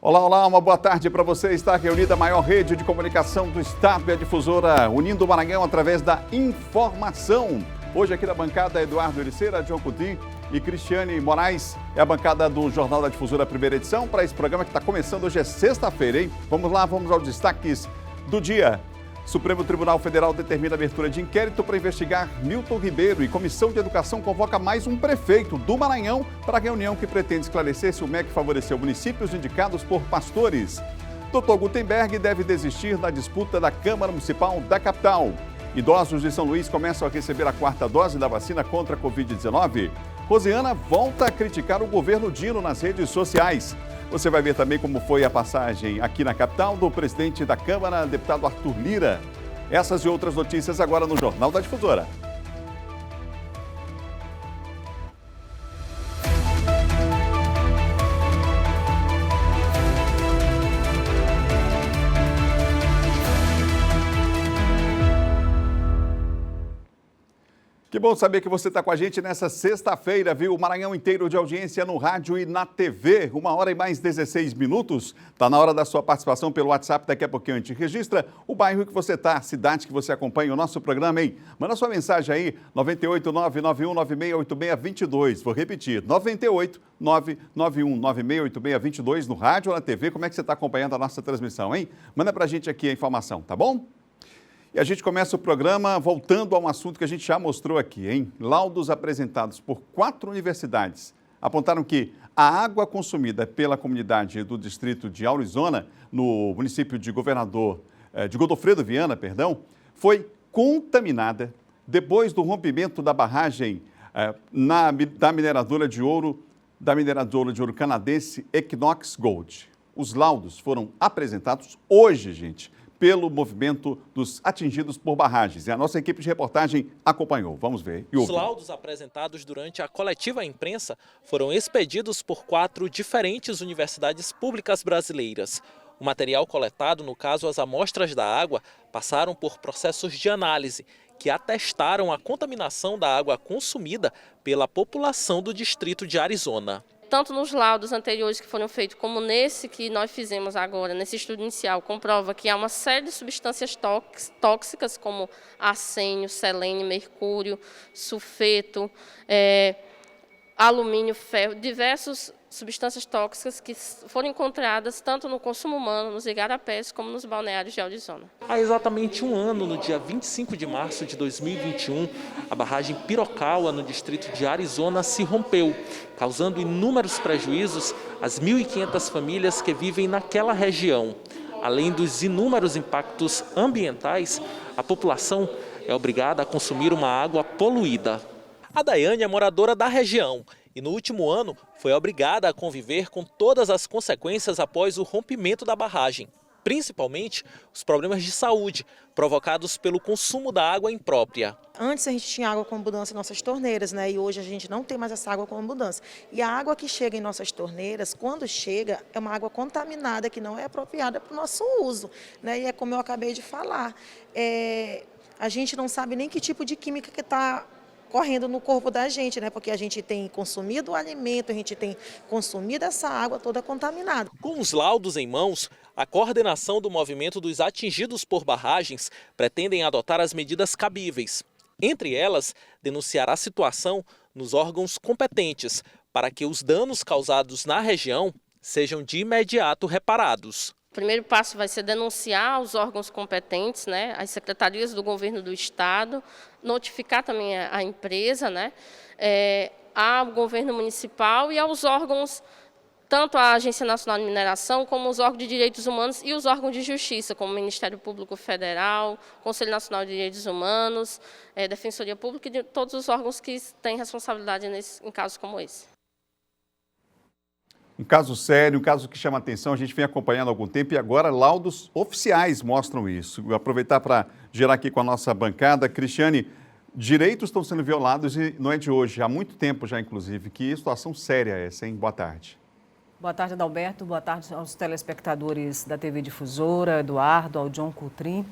Olá, olá, uma boa tarde para você. Está reunida a maior rede de comunicação do estado e a difusora unindo o Maranhão através da informação. Hoje aqui na bancada, Eduardo Ericeira, John Coutinho e Cristiane Moraes. É a bancada do Jornal da Difusora, primeira edição, para esse programa que está começando. Hoje é sexta-feira, hein? Vamos lá, vamos aos destaques do dia. Supremo Tribunal Federal determina a abertura de inquérito para investigar Milton Ribeiro e Comissão de Educação convoca mais um prefeito do Maranhão para a reunião que pretende esclarecer se o MEC favoreceu municípios indicados por pastores. Dr. Gutenberg deve desistir da disputa da Câmara Municipal da capital. Idosos de São Luís começam a receber a quarta dose da vacina contra a Covid-19. Rosiana volta a criticar o governo Dino nas redes sociais. Você vai ver também como foi a passagem aqui na capital do presidente da Câmara, deputado Arthur Lira. Essas e outras notícias agora no Jornal da Difusora. Que bom saber que você está com a gente nessa sexta-feira, viu? O Maranhão inteiro de audiência no rádio e na TV. 1h e mais 16 minutos. Está na hora da sua participação pelo WhatsApp. Daqui a pouquinho a gente registra o bairro que você está, a cidade que você acompanha o nosso programa, hein? Manda sua mensagem aí, 98991968622. Vou repetir, 98991968622 no rádio ou na TV. Como é que você está acompanhando a nossa transmissão, hein? Manda pra gente aqui a informação, tá bom? E a gente começa o programa voltando a um assunto que a gente já mostrou aqui, hein? Laudos apresentados por 4 universidades apontaram que a água consumida pela comunidade do distrito de Aurizona, no município de Godofredo Viana, foi contaminada depois do rompimento da barragem da mineradora de ouro canadense Equinox Gold. Os laudos foram apresentados hoje, gente, pelo movimento dos atingidos por barragens. E a nossa equipe de reportagem acompanhou. Vamos ver e ouvir. Os laudos apresentados durante a coletiva à imprensa foram expedidos por 4 diferentes universidades públicas brasileiras. O material coletado, no caso as amostras da água, passaram por processos de análise que atestaram a contaminação da água consumida pela população do distrito de Arizona. Tanto nos laudos anteriores que foram feitos, como nesse que nós fizemos agora, nesse estudo inicial, comprova que há uma série de substâncias tóxicas, como arsênio, selênio, mercúrio, sulfeto, alumínio, ferro, diversas substâncias tóxicas que foram encontradas tanto no consumo humano, nos igarapés, como nos balneários de Aurizona. Há exatamente um ano, no dia 25 de março de 2021, a barragem Piracaua, no distrito de Arizona, se rompeu, causando inúmeros prejuízos às 1.500 famílias que vivem naquela região. Além dos inúmeros impactos ambientais, a população é obrigada a consumir uma água poluída. A Daiane é moradora da região e no último ano foi obrigada a conviver com todas as consequências após o rompimento da barragem, principalmente os problemas de saúde provocados pelo consumo da água imprópria. Antes a gente tinha água com abundância em nossas torneiras, né? E hoje a gente não tem mais essa água com abundância. E a água que chega em nossas torneiras, quando chega, é uma água contaminada que não é apropriada para o nosso uso, né? E é como eu acabei de falar, a gente não sabe nem que tipo de química que está correndo no corpo da gente, né? Porque a gente tem consumido o alimento, a gente tem consumido essa água toda contaminada. Com os laudos em mãos, a coordenação do movimento dos atingidos por barragens pretendem adotar as medidas cabíveis. Entre elas, denunciar a situação nos órgãos competentes para que os danos causados na região sejam de imediato reparados. O primeiro passo vai ser denunciar os órgãos competentes, né, as secretarias do governo do estado, notificar também a empresa, né, ao governo municipal e aos órgãos, tanto a Agência Nacional de Mineração, como os órgãos de Direitos Humanos e os órgãos de Justiça, como o Ministério Público Federal, Conselho Nacional de Direitos Humanos, Defensoria Pública e todos os órgãos que têm responsabilidade em casos como esse. Um caso sério, um caso que chama atenção, a gente vem acompanhando há algum tempo e agora laudos oficiais mostram isso. Vou aproveitar para gerar aqui com a nossa bancada. Cristiane, direitos estão sendo violados e não é de hoje, há muito tempo já, inclusive. Que situação séria é essa, hein? Boa tarde. Boa tarde, Adalberto. Boa tarde aos telespectadores da TV Difusora, Eduardo, ao John Coutinho.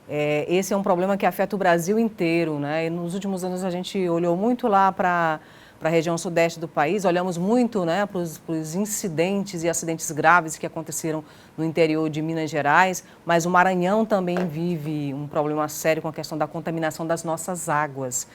Esse é um problema que afeta o Brasil inteiro, né? E nos últimos anos a gente olhou muito lá para para a região sudeste do país, olhamos muito, né, para os incidentes e acidentes graves que aconteceram no interior de Minas Gerais, mas o Maranhão também vive um problema sério com a questão da contaminação das nossas águas.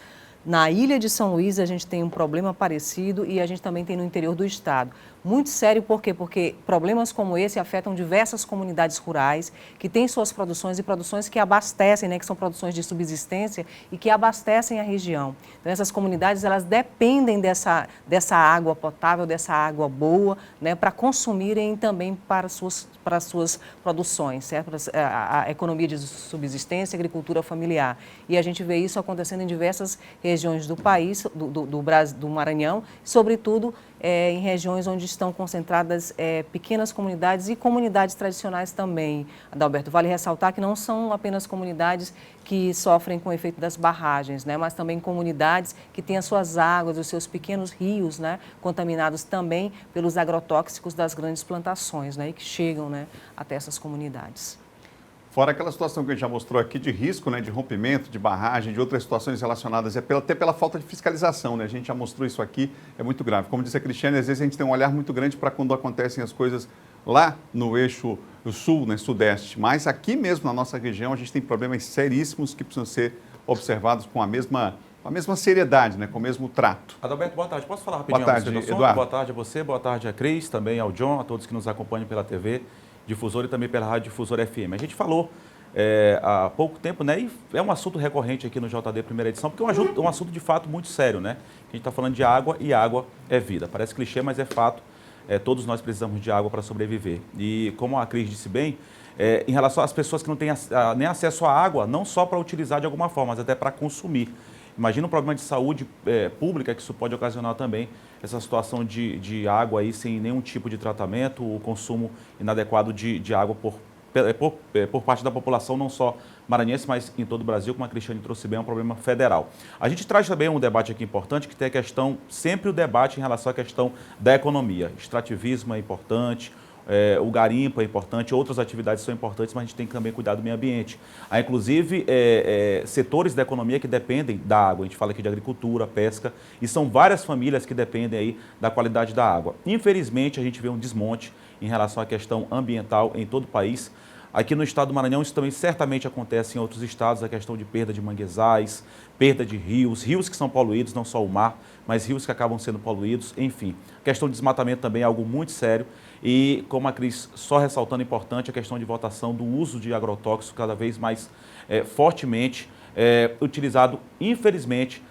Na ilha de São Luís, a gente tem um problema parecido e a gente também tem no interior do estado. Muito sério, por quê? Porque problemas como esse afetam diversas comunidades rurais que têm suas produções e produções que abastecem, né, que são produções de subsistência e que abastecem a região. Então, essas comunidades, elas dependem dessa água potável, dessa água boa, né, para consumirem também para as suas produções, certo? A economia de subsistência, agricultura familiar. E a gente vê isso acontecendo em diversas regiões do país, do Maranhão, sobretudo em regiões onde estão concentradas pequenas comunidades e comunidades tradicionais também. Adalberto, vale ressaltar que não são apenas comunidades que sofrem com o efeito das barragens, né, mas também comunidades que têm as suas águas, os seus pequenos rios, né, contaminados também pelos agrotóxicos das grandes plantações, né, e que chegam, né, até essas comunidades. Fora aquela situação que a gente já mostrou aqui de risco, né, de rompimento, de barragem, de outras situações relacionadas, até pela falta de fiscalização, né? A gente já mostrou isso aqui, é muito grave. Como disse a Cristiane, às vezes a gente tem um olhar muito grande para quando acontecem as coisas lá no eixo sul, né, sudeste. Mas aqui mesmo na nossa região a gente tem problemas seríssimos que precisam ser observados com a mesma seriedade, né, com o mesmo trato. Adalberto, boa tarde. Posso falar rapidinho? Boa tarde, Eduardo. Boa tarde a você, boa tarde a Cris, também ao John, a todos que nos acompanham pela TV Difusora e também pela Rádio Difusora FM. A gente falou há pouco tempo, né, e é um assunto recorrente aqui no JD Primeira Edição, porque é um assunto de fato muito sério, né? A gente está falando de água e água é vida. Parece clichê, mas é fato. Todos nós precisamos de água para sobreviver. E como a Cris disse bem, em relação às pessoas que não têm nem acesso à água, não só para utilizar de alguma forma, mas até para consumir. Imagina um problema de saúde pública que isso pode ocasionar também, essa situação de água aí sem nenhum tipo de tratamento, o consumo inadequado de água por parte da população, não só maranhense, mas em todo o Brasil, como a Cristiane trouxe bem, é um problema federal. A gente traz também um debate aqui importante, que tem a questão, sempre o debate em relação à questão da economia. Extrativismo é importante, o garimpo é importante, outras atividades são importantes, mas a gente tem que também cuidar do meio ambiente. Há, inclusive, setores da economia que dependem da água. A gente fala aqui de agricultura, pesca, e são várias famílias que dependem aí da qualidade da água. Infelizmente, a gente vê um desmonte em relação à questão ambiental em todo o país. Aqui no estado do Maranhão, isso também certamente acontece em outros estados, a questão de perda de manguezais, perda de rios que são poluídos, não só o mar, mas rios que acabam sendo poluídos, enfim. A questão de desmatamento também é algo muito sério e, como a Cris só ressaltando, importante a questão de votação do uso de agrotóxicos cada vez mais fortemente utilizado, infelizmente,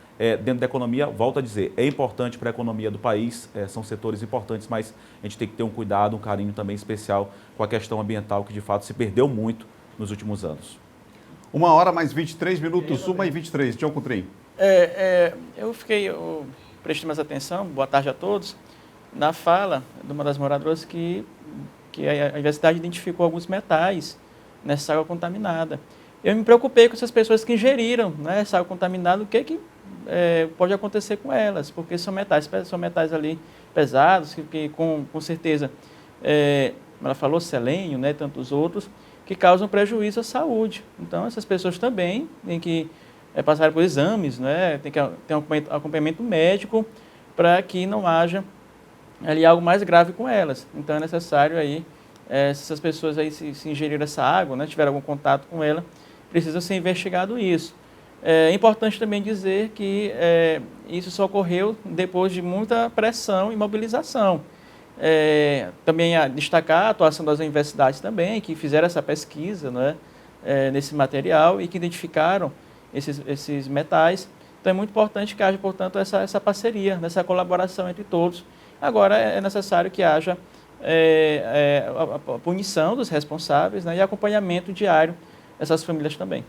dentro da economia. Volto a dizer, é importante para a economia do país, são setores importantes, mas a gente tem que ter um cuidado, um carinho também especial com a questão ambiental, que de fato se perdeu muito nos últimos anos. 1h mais 23 minutos, 1h23. John Coutrinho. Eu prestei mais atenção, boa tarde a todos, na fala de uma das moradoras que a universidade identificou alguns metais nessa água contaminada. Eu me preocupei com essas pessoas que ingeriram, né, essa água contaminada, o que pode acontecer com elas, porque são metais ali pesados, que com certeza, como ela falou, selênio, né, tantos outros, que causam prejuízo à saúde. Então, essas pessoas também têm que passar por exames, né, tem que ter um acompanhamento médico para que não haja ali algo mais grave com elas. Então, é necessário aí, se essas pessoas aí se ingeriram essa água, né, tiveram algum contato com ela, precisa ser investigado isso. É importante também dizer que isso só ocorreu depois de muita pressão e mobilização. Também destacar a atuação das universidades também, que fizeram essa pesquisa, né, nesse material e que identificaram esses metais. Então é muito importante que haja, portanto, essa parceria, essa colaboração entre todos. Agora é necessário que haja a punição dos responsáveis, né, e acompanhamento diário dessas famílias também.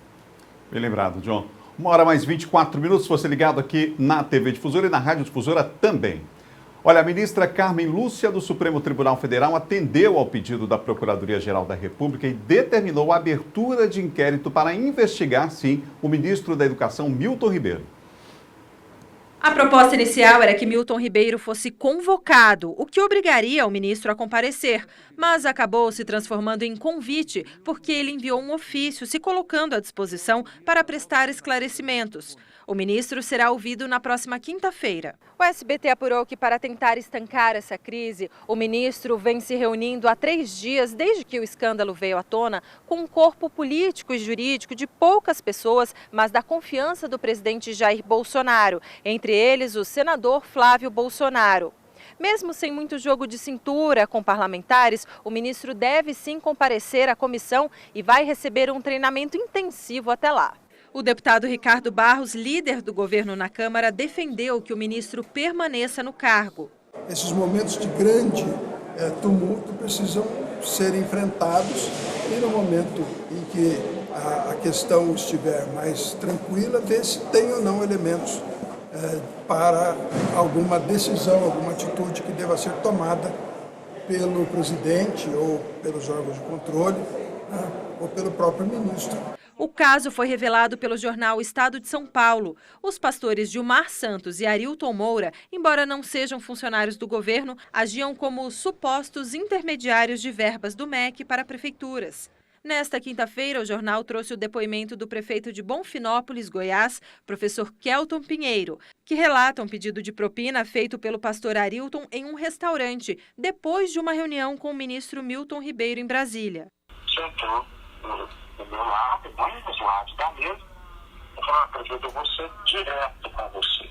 Bem lembrado, John. 1h mais 24 minutos, você ligado aqui na TV Difusora e na Rádio Difusora também. Olha, a ministra Carmen Lúcia do Supremo Tribunal Federal atendeu ao pedido da Procuradoria-Geral da República e determinou a abertura de inquérito para investigar, sim, o ministro da Educação, Milton Ribeiro. A proposta inicial era que Milton Ribeiro fosse convocado, o que obrigaria o ministro a comparecer. mas acabou se transformando em convite porque ele enviou um ofício se colocando à disposição para prestar esclarecimentos. O ministro será ouvido na próxima quinta-feira. O SBT apurou que, para tentar estancar essa crise, o ministro vem se reunindo há 3 dias, desde que o escândalo veio à tona, com um corpo político e jurídico de poucas pessoas, mas da confiança do presidente Jair Bolsonaro, entre eles o senador Flávio Bolsonaro. Mesmo sem muito jogo de cintura com parlamentares, o ministro deve sim comparecer à comissão e vai receber um treinamento intensivo até lá. O deputado Ricardo Barros, líder do governo na Câmara, defendeu que o ministro permaneça no cargo. Esses momentos de grande tumulto precisam ser enfrentados e no momento em que a questão estiver mais tranquila, ver se tem ou não elementos para alguma decisão, alguma atitude que deva ser tomada pelo presidente ou pelos órgãos de controle, ou pelo próprio ministro. O caso foi revelado pelo jornal Estado de São Paulo. Os pastores Gilmar Santos e Arilton Moura, embora não sejam funcionários do governo, agiam como supostos intermediários de verbas do MEC para prefeituras. Nesta quinta-feira, o jornal trouxe o depoimento do prefeito de Bonfinópolis, Goiás, professor Kelton Pinheiro, que relata um pedido de propina feito pelo pastor Arilton em um restaurante, depois de uma reunião com o ministro Milton Ribeiro em Brasília. Sentou do meu lado, bem dos lados da mesa, eu falei, prefeito, eu vou ser direto com você.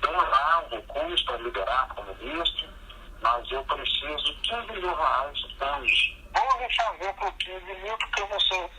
Tem lá um recurso para liberar como ministro, mas eu preciso de 15 mil reais hoje. Vou refazer por 15 mil, porque você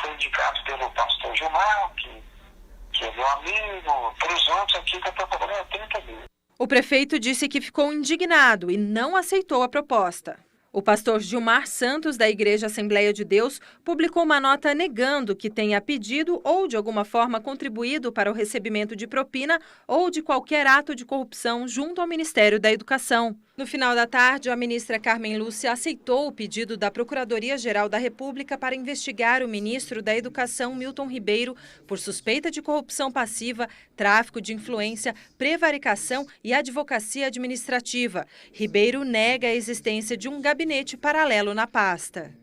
foi indicado pelo pastor Gilmar, que é meu amigo, para os outros aqui que eu estou cobrando 30 mil. O prefeito disse que ficou indignado e não aceitou a proposta. O pastor Gilmar Santos, da Igreja Assembleia de Deus, publicou uma nota negando que tenha pedido ou, de alguma forma, contribuído para o recebimento de propina ou de qualquer ato de corrupção junto ao Ministério da Educação. No final da tarde, a ministra Carmen Lúcia aceitou o pedido da Procuradoria-Geral da República para investigar o ministro da Educação, Milton Ribeiro, por suspeita de corrupção passiva, tráfico de influência, prevaricação e advocacia administrativa. Ribeiro nega a existência de um gabinete paralelo na pasta.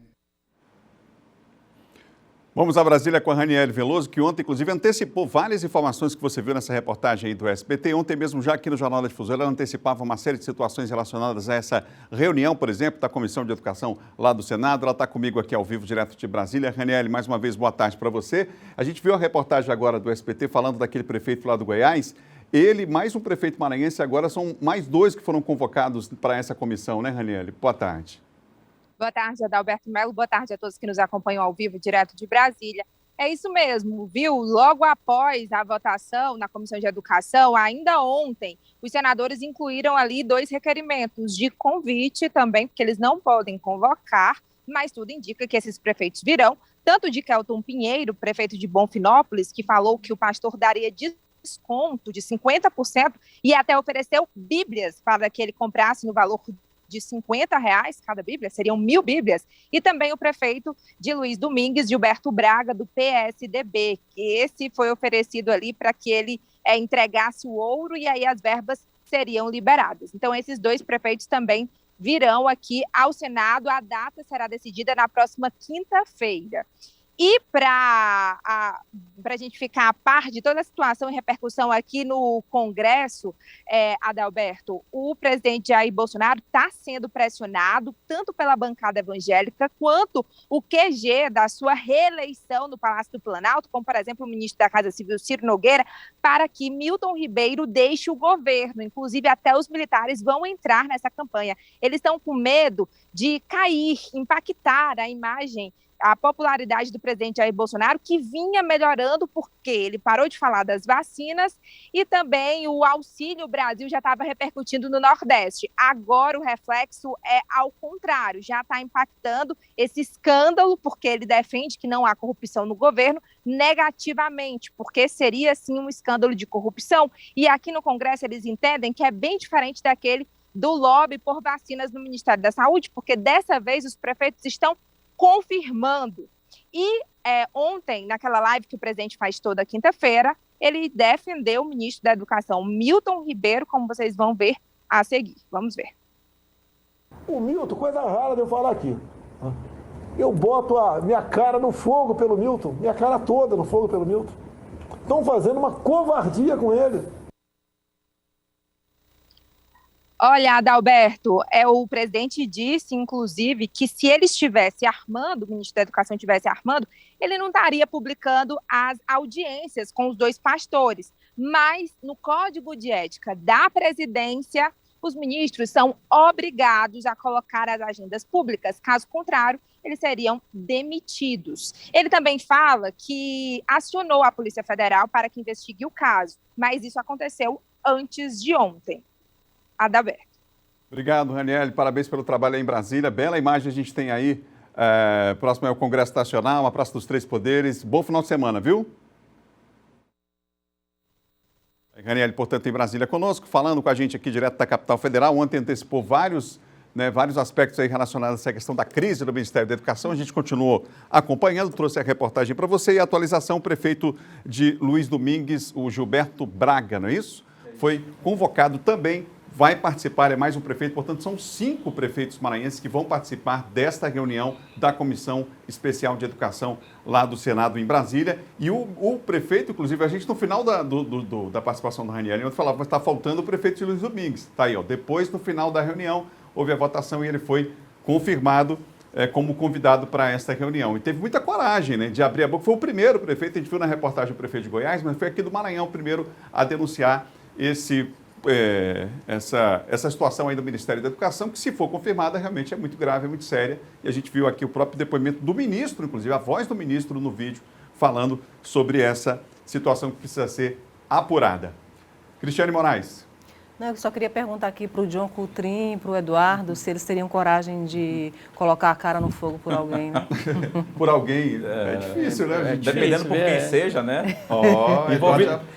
Vamos a Brasília com a Raniele Veloso, que ontem, inclusive, antecipou várias informações que você viu nessa reportagem aí do SBT. Ontem mesmo, já aqui no Jornal da Difusora, ela antecipava uma série de situações relacionadas a essa reunião, por exemplo, da Comissão de Educação lá do Senado. Ela está comigo aqui ao vivo, direto de Brasília. Raniele, mais uma vez, boa tarde para você. A gente viu a reportagem agora do SBT falando daquele prefeito lá do Goiás. Ele, mais um prefeito maranhense, agora são mais 2 que foram convocados para essa comissão, né, Raniele? Boa tarde. Boa tarde, Adalberto Melo. Boa tarde a todos que nos acompanham ao vivo, direto de Brasília. É isso mesmo, viu? Logo após a votação na Comissão de Educação, ainda ontem, os senadores incluíram ali 2 requerimentos de convite também, porque eles não podem convocar, mas tudo indica que esses prefeitos virão, tanto de Kelton Pinheiro, prefeito de Bonfinópolis, que falou que o pastor daria desconto de 50% e até ofereceu bíblias para que ele comprasse no valor de R$50 cada Bíblia, seriam 1.000 Bíblias, e também o prefeito de Luiz Domingues, Gilberto Braga, do PSDB, que esse foi oferecido ali para que ele entregasse o ouro e aí as verbas seriam liberadas. Então, esses 2 prefeitos também virão aqui ao Senado, a data será decidida na próxima quinta-feira. E para a gente ficar a par de toda a situação e repercussão aqui no Congresso, Adalberto, o presidente Jair Bolsonaro está sendo pressionado tanto pela bancada evangélica quanto o QG da sua reeleição no Palácio do Planalto, como, por exemplo, o ministro da Casa Civil, Ciro Nogueira, para que Milton Ribeiro deixe o governo. Inclusive, até os militares vão entrar nessa campanha. Eles estão com medo de cair, impactar a imagem, a popularidade do presidente Jair Bolsonaro, que vinha melhorando porque ele parou de falar das vacinas e também o Auxílio Brasil já estava repercutindo no Nordeste. Agora o reflexo é ao contrário, já está impactando esse escândalo, porque ele defende que não há corrupção no governo, negativamente, porque seria sim um escândalo de corrupção. E aqui no Congresso eles entendem que é bem diferente daquele do lobby por vacinas no Ministério da Saúde, porque dessa vez os prefeitos estão confirmando. E ontem, naquela live que o presidente faz toda quinta-feira, ele defendeu o ministro da Educação, Milton Ribeiro, como vocês vão ver a seguir. Vamos ver. O Milton, coisa rara de eu falar aqui. Eu boto a minha cara no fogo pelo Milton, minha cara toda no fogo pelo Milton. Estão fazendo uma covardia com ele. Olha, Adalberto, o presidente disse, inclusive, que se ele estivesse armando, o ministro da Educação estivesse armando, ele não estaria publicando as audiências com os 2 pastores. Mas no Código de Ética da Presidência, os ministros são obrigados a colocar as agendas públicas. Caso contrário, eles seriam demitidos. Ele também fala que acionou a Polícia Federal para que investigue o caso, mas isso aconteceu antes de ontem. Adalberto. Obrigado, Raniele. Parabéns pelo trabalho aí em Brasília. Bela imagem a gente tem aí. Próximo é o Congresso Nacional, a Praça dos Três Poderes. Bom final de semana, viu? Raniele, portanto, em Brasília conosco, falando com a gente aqui direto da capital federal. Ontem antecipou vários aspectos aí relacionados a essa questão da crise do Ministério da Educação. A gente continuou acompanhando, trouxe a reportagem para você e a atualização. O prefeito de Luiz Domingues, o Gilberto Braga, não é isso? Foi convocado também, vai participar, é mais um prefeito, portanto, são 5 prefeitos maranhenses que vão participar desta reunião da Comissão Especial de Educação lá do Senado em Brasília. E o prefeito, inclusive, a gente no final da participação da Raniele, eu falava, mas está faltando o prefeito de Luiz Domingues. Está aí, ó. Depois, no final da reunião, houve a votação e ele foi confirmado como convidado para esta reunião. E teve muita coragem, né, de abrir a boca. Foi o primeiro prefeito, a gente viu na reportagem o prefeito de Goiás, mas foi aqui do Maranhão o primeiro a denunciar essa situação aí do Ministério da Educação, que se for confirmada realmente é muito grave, é muito séria. E a gente viu aqui o próprio depoimento do ministro, inclusive a voz do ministro no vídeo, falando sobre essa situação que precisa ser apurada. Cristiane Moraes. Não, eu só queria perguntar aqui para o John Coutrin, para o Eduardo, se eles teriam coragem de colocar a cara no fogo por alguém, né? Por alguém? É difícil, né? Dependendo por quem seja, né?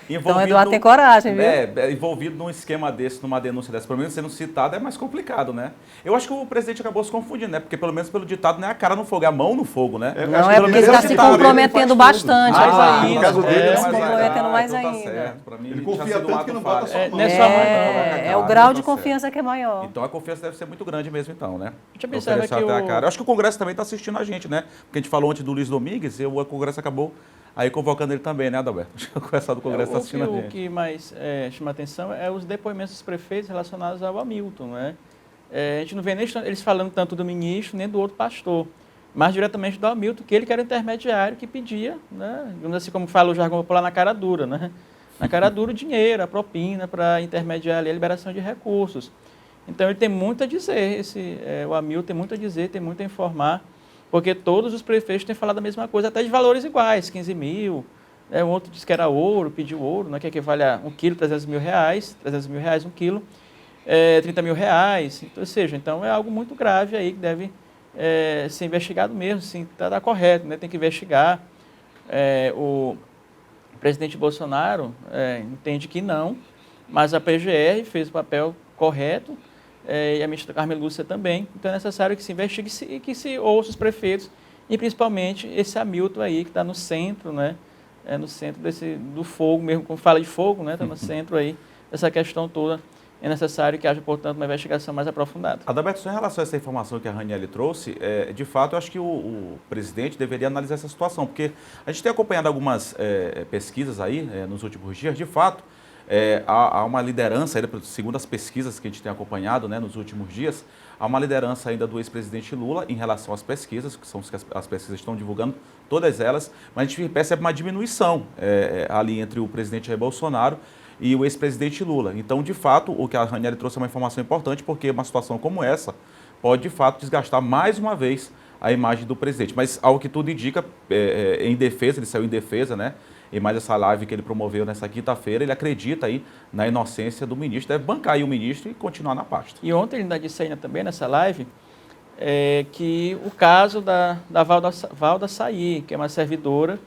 Então o Eduardo tem coragem, viu? Envolvido num esquema desse, numa denúncia dessa, pelo menos sendo citado, é mais complicado, né? Eu acho que o presidente acabou se confundindo, né? Porque pelo menos pelo ditado não é a cara no fogo, é a mão no fogo, né? Não, é porque ele está se comprometendo bastante. Mais ainda. No caso dele, ele se comprometendo mais ainda. Ele confia tanto que não bota sua mão. É o grau de confiança que é maior. Então a confiança deve ser muito grande mesmo, então, né? A gente observa que Eu acho que o Congresso também está assistindo a gente, né? Porque a gente falou ontem do Luiz Domingues e o Congresso acabou aí convocando ele também, né, Adalberto? Acho que o Congresso está assistindo a gente. O que mais chama atenção é os depoimentos dos prefeitos relacionados ao Hamilton, né? A gente não vê nem eles falando tanto do ministro nem do outro pastor, mas diretamente do Hamilton, que ele que era o intermediário que pedia, né? Digamos assim, como fala o jargão popular, na cara dura, né? Na cara dura o dinheiro, a propina para intermediar ali a liberação de recursos. Então ele tem muito a dizer, o Hamilton tem muito a dizer, tem muito a informar, porque todos os prefeitos têm falado a mesma coisa, até de valores iguais, 15 mil, um outro disse que era ouro, pediu ouro, né, que equivale a R$1 quilo, R$300 mil, R$1 quilo, R$30 mil. Então, ou seja, então é algo muito grave aí que deve ser investigado mesmo, sim, está correto, né, tem que investigar. O presidente Bolsonaro entende que não, mas a PGR fez o papel correto e a ministra Carmen Lúcia também. Então é necessário que se investigue e que se ouça os prefeitos e principalmente esse Hamilton aí que está no centro, né? No centro do fogo, mesmo como fala de fogo, né? Está no centro aí dessa questão toda. É necessário que haja, portanto, uma investigação mais aprofundada. Adalberto, só em relação a essa informação que a Raniele trouxe, de fato, eu acho que o presidente deveria analisar essa situação, porque a gente tem acompanhado algumas pesquisas aí nos últimos dias, de fato, há uma liderança, segundo as pesquisas que a gente tem acompanhado, né, nos últimos dias, há uma liderança ainda do ex-presidente Lula em relação às pesquisas, que são as pesquisas estão divulgando, todas elas, mas a gente percebe uma diminuição ali entre o presidente Jair Bolsonaro e o ex-presidente Lula. Então, de fato, o que a Raniele trouxe é uma informação importante, porque uma situação como essa pode, de fato, desgastar mais uma vez a imagem do presidente. Mas, ao que tudo indica, em defesa, ele saiu em defesa, né? E mais essa live que ele promoveu nessa quinta-feira, ele acredita aí na inocência do ministro, deve bancar aí o ministro e continuar na pasta. E ontem ele ainda disse ainda também nessa live que o caso da Valda Saí, que é uma servidora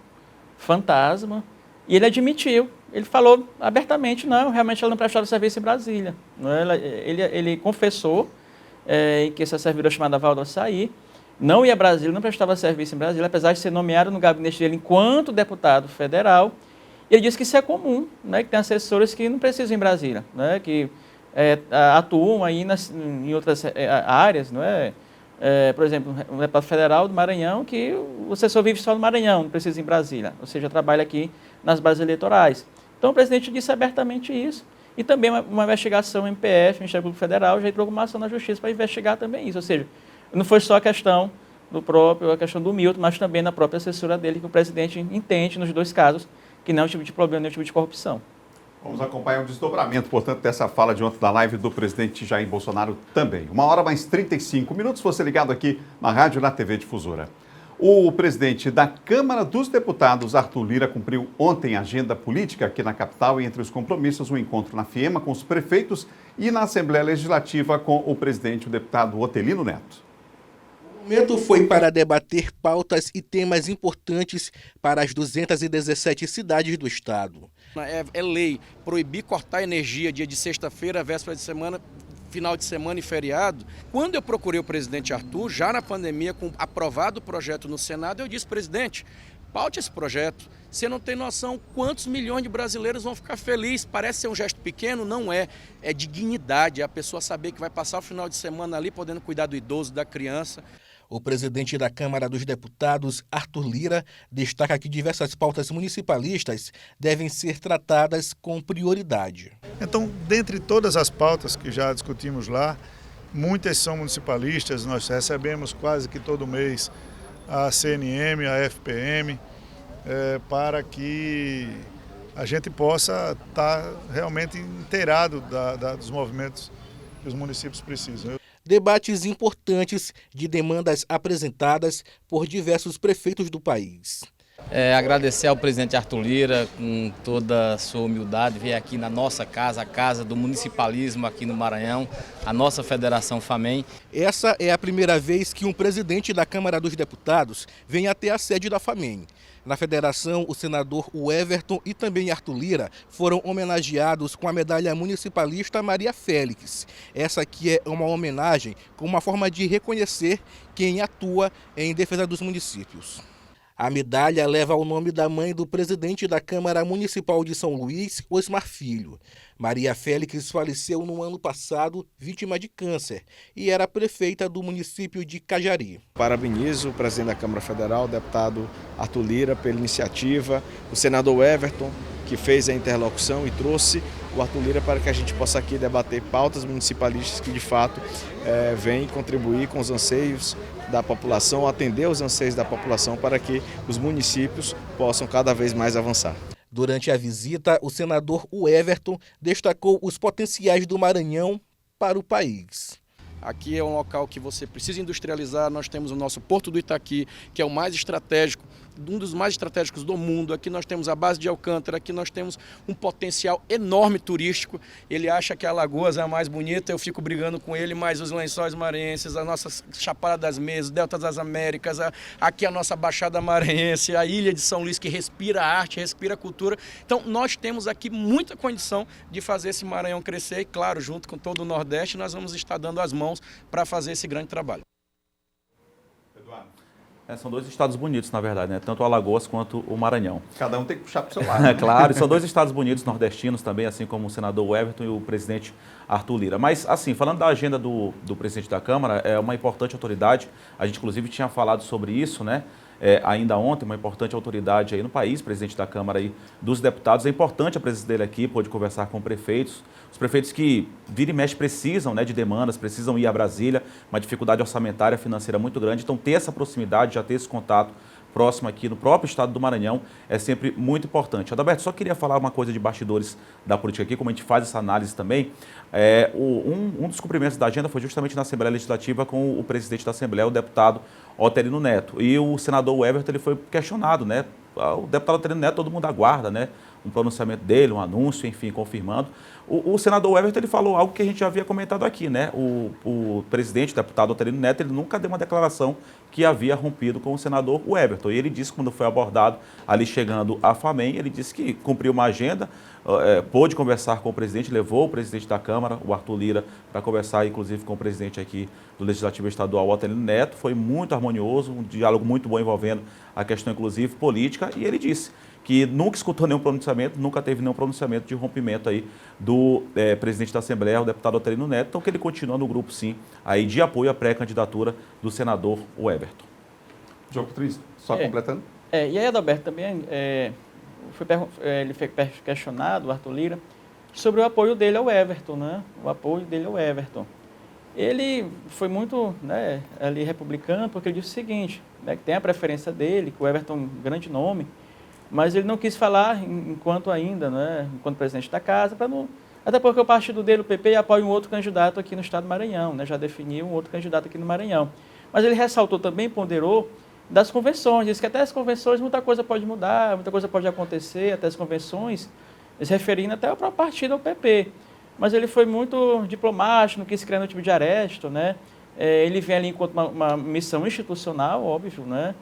fantasma, e ele admitiu, ele falou abertamente, não, realmente ela não prestava serviço em Brasília. Ele confessou que essa servidora chamada Valda Saí não ia a Brasília, não prestava serviço em Brasília, apesar de ser nomeado no gabinete dele enquanto deputado federal. Ele disse que isso é comum, né, que tem assessores que não precisam ir em Brasília, né, que atuam aí em outras áreas, não é? Por exemplo, um deputado federal do Maranhão, que você só vive só no Maranhão, não precisa ir em Brasília, ou seja, trabalha aqui nas bases eleitorais. Então o presidente disse abertamente isso. E também uma investigação MPF, Ministério Público Federal, já entrou com uma ação na Justiça para investigar também isso. Ou seja, não foi só a questão a questão do Milton, mas também na própria assessora dele, que o presidente entende nos dois casos que não é um tipo de problema, nem um tipo de corrupção. Vamos acompanhar o desdobramento, portanto, dessa fala de ontem da live do presidente Jair Bolsonaro também. 1h mais 35 minutos, você ligado aqui na rádio e na TV Difusora. O presidente da Câmara dos Deputados, Arthur Lira, cumpriu ontem a agenda política aqui na capital e entre os compromissos, um encontro na FIEMA com os prefeitos e na Assembleia Legislativa com o presidente, o deputado Otelino Neto. O momento foi para debater pautas e temas importantes para as 217 cidades do estado. É lei proibir cortar energia dia de sexta-feira, véspera de semana, final de semana e feriado. Quando eu procurei o presidente Arthur, já na pandemia, com aprovado o projeto no Senado, eu disse, presidente, paute esse projeto. Você não tem noção quantos milhões de brasileiros vão ficar felizes. Parece ser um gesto pequeno, não é. É dignidade, é a pessoa saber que vai passar o final de semana ali podendo cuidar do idoso, da criança. O presidente da Câmara dos Deputados, Arthur Lira, destaca que diversas pautas municipalistas devem ser tratadas com prioridade. Então, dentre todas as pautas que já discutimos lá, muitas são municipalistas. Nós recebemos quase que todo mês a CNM, a FPM, para que a gente possa estar realmente inteirado dos movimentos que os municípios precisam. Debates importantes de demandas apresentadas por diversos prefeitos do país. Agradecer ao presidente Arthur Lira, com toda a sua humildade, vir aqui na nossa casa, a casa do municipalismo aqui no Maranhão, a nossa Federação FAMEM. Essa é a primeira vez que um presidente da Câmara dos Deputados vem até a sede da FAMEM. Na federação, o senador Everton e também Arthur Lira foram homenageados com a medalha municipalista Maria Félix. Essa aqui é uma homenagem com uma forma de reconhecer quem atua em defesa dos municípios. A medalha leva o nome da mãe do presidente da Câmara Municipal de São Luís, Osmar Filho. Maria Félix faleceu no ano passado, vítima de câncer, e era prefeita do município de Cajari. Parabenizo o presidente da Câmara Federal, o deputado Arthur Lira, pela iniciativa, o senador Everton, que fez a interlocução e trouxe o Arthur Lira para que a gente possa aqui debater pautas municipalistas que, de fato, vêm contribuir com os anseios da população, atender os anseios da população para que os municípios possam cada vez mais avançar. Durante a visita, o senador Everton destacou os potenciais do Maranhão para o país. Aqui é um local que você precisa industrializar, nós temos o nosso Porto do Itaqui, que é o mais estratégico, um dos mais estratégicos do mundo. Aqui nós temos a base de Alcântara, aqui nós temos um potencial enorme turístico. Ele acha que a Alagoas é a mais bonita, eu fico brigando com ele, mas os Lençóis Maranhenses, a nossa Chapada das Mesas, Delta das Américas, aqui a nossa Baixada Maranhense, a Ilha de São Luís, que respira arte, respira cultura. Então nós temos aqui muita condição de fazer esse Maranhão crescer e, claro, junto com todo o Nordeste, nós vamos estar dando as mãos para fazer esse grande trabalho. São dois estados bonitos, na verdade, né? Tanto o Alagoas quanto o Maranhão. Cada um tem que puxar para o seu lado. Claro, e são dois estados bonitos, nordestinos também, assim como o senador Everton e o presidente Arthur Lira. Mas, assim, falando da agenda do presidente da Câmara, é uma importante autoridade, a gente, inclusive, tinha falado sobre isso, né? Ainda ontem, uma importante autoridade aí no país, presidente da Câmara aí dos Deputados. É importante a presença dele aqui, pôde conversar com prefeitos, os prefeitos que vira e mexe precisam, né, de demandas, precisam ir a Brasília, uma dificuldade orçamentária, financeira muito grande. Então, ter essa proximidade, já ter esse contato próximo aqui no próprio estado do Maranhão é sempre muito importante. Adalberto, só queria falar uma coisa de bastidores da política aqui, como a gente faz essa análise também. Um dos cumprimentos da agenda foi justamente na Assembleia Legislativa com o presidente da Assembleia, o deputado Otelino Neto. E o senador Everton, ele foi questionado, né? O deputado Otelino Neto, todo mundo aguarda, né? Um pronunciamento dele, um anúncio, enfim, confirmando. O senador Everton, ele falou algo que a gente já havia comentado aqui, né? O presidente, o deputado Otelino Neto, ele nunca deu uma declaração que havia rompido com o senador Everton. E ele disse, quando foi abordado ali chegando à FAMEM, ele disse que cumpriu uma agenda, pôde conversar com o presidente, levou o presidente da Câmara, o Arthur Lira, para conversar, inclusive, com o presidente aqui do Legislativo Estadual, Otelino Neto. Foi muito harmonioso, um diálogo muito bom envolvendo a questão, inclusive, política. E ele disse que nunca escutou nenhum pronunciamento, nunca teve nenhum pronunciamento de rompimento aí do presidente da Assembleia, o deputado Otelino Neto, então que ele continua no grupo, sim, aí de apoio à pré-candidatura do senador Everton. Diogo Tris, só completando. E aí, Adalberto, também ele foi questionado, o Arthur Lira, sobre o apoio dele ao Everton, né? O apoio dele ao Everton. Ele foi muito, né, ali republicano, porque ele disse o seguinte, né, que tem a preferência dele, que o Everton é um grande nome, mas ele não quis falar enquanto presidente da casa, até porque o partido dele, o PP, apoia um outro candidato aqui no estado do Maranhão, né, já definiu um outro candidato aqui no Maranhão. Mas ele ressaltou também, ponderou, das convenções, disse que até as convenções muita coisa pode mudar, muita coisa pode acontecer, até as convenções, se referindo até ao próprio partido, ao PP. Mas ele foi muito diplomático, não quis criar nenhum tipo de aresto, né? Ele vem ali enquanto uma missão institucional, óbvio, né?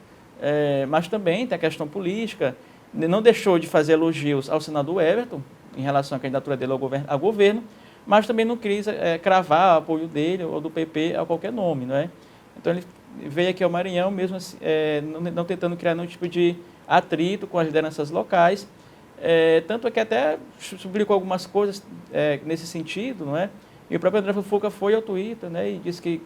Mas também tem a questão política, não deixou de fazer elogios ao senador Everton, em relação à candidatura dele ao governo, mas também não quis cravar o apoio dele ou do PP a qualquer nome, não é? Então ele veio aqui ao Maranhão, mesmo assim, não tentando criar nenhum tipo de atrito com as lideranças locais, tanto é que até publicou algumas coisas nesse sentido, não é? E o próprio André Fufuca foi ao Twitter, né, e disse que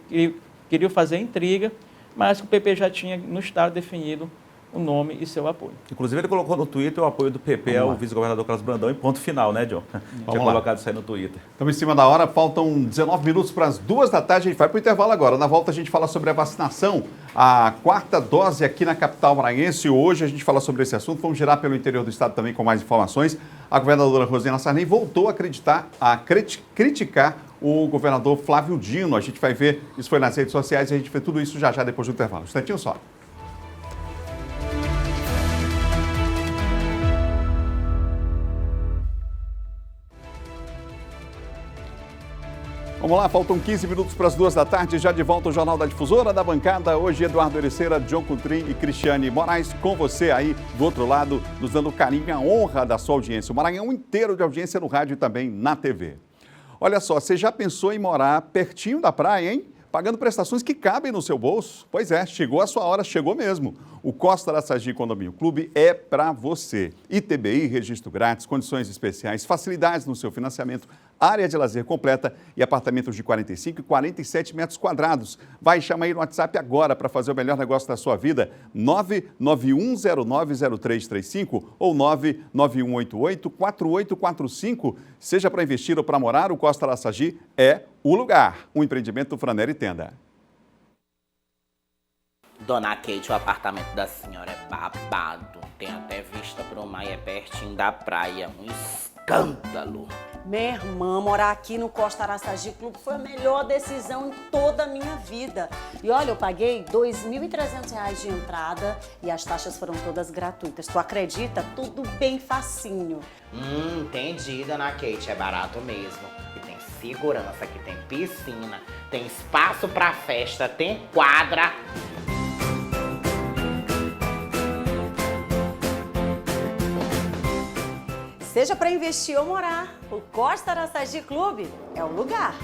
queria fazer intriga, mas que o PP já tinha no estado definido o nome e seu apoio. Inclusive ele colocou no Twitter o apoio do PP ao vice-governador Carlos Brandão em ponto final, né, John? Tinha colocado isso aí no Twitter. Estamos em cima da hora, faltam 19 minutos para as 2 da tarde, a gente vai para o intervalo agora. Na volta a gente fala sobre a vacinação, a 4ª dose aqui na capital maranhense. Hoje a gente fala sobre esse assunto, vamos girar pelo interior do estado também com mais informações. A governadora Rosiana Sarney voltou a criticar o governador Flávio Dino. A gente vai ver, isso foi nas redes sociais e a gente vê tudo isso já depois do intervalo. Um instantinho só. Vamos lá, faltam 15 minutos para as 2 da tarde, já de volta o Jornal da Difusora, da bancada. Hoje, Eduardo Ericeira, John Coutrin e Cristiane Moraes, com você aí do outro lado, nos dando carinho e a honra da sua audiência. O Maranhão inteiro de audiência no rádio e também na TV. Olha só, você já pensou em morar pertinho da praia, hein? Pagando prestações que cabem no seu bolso? Pois é, chegou a sua hora, chegou mesmo. O Costa Araçagi Condomínio Clube é para você. ITBI, registro grátis, condições especiais, facilidades no seu financiamento, área de lazer completa e apartamentos de 45 e 47 metros quadrados. Vai, chama aí no WhatsApp agora para fazer o melhor negócio da sua vida. 991090335 ou 991884845. Seja para investir ou para morar, o Costa Araçagi é o lugar. Um empreendimento Franeri Tenda. Dona Kate, o apartamento da senhora é babado. Tem até vista pro mar e é pertinho da praia. Um escândalo. Minha irmã, morar aqui no Costa Araçagi Clube foi a melhor decisão em toda a minha vida. E olha, eu paguei R$ 2.300 de entrada e as taxas foram todas gratuitas. Tu acredita? Tudo bem facinho. Entendi, Dona Kate. É barato mesmo. E tem segurança, aqui tem piscina, tem espaço pra festa, tem quadra. Seja para investir ou morar, o Costa Araçagi Clube é o lugar.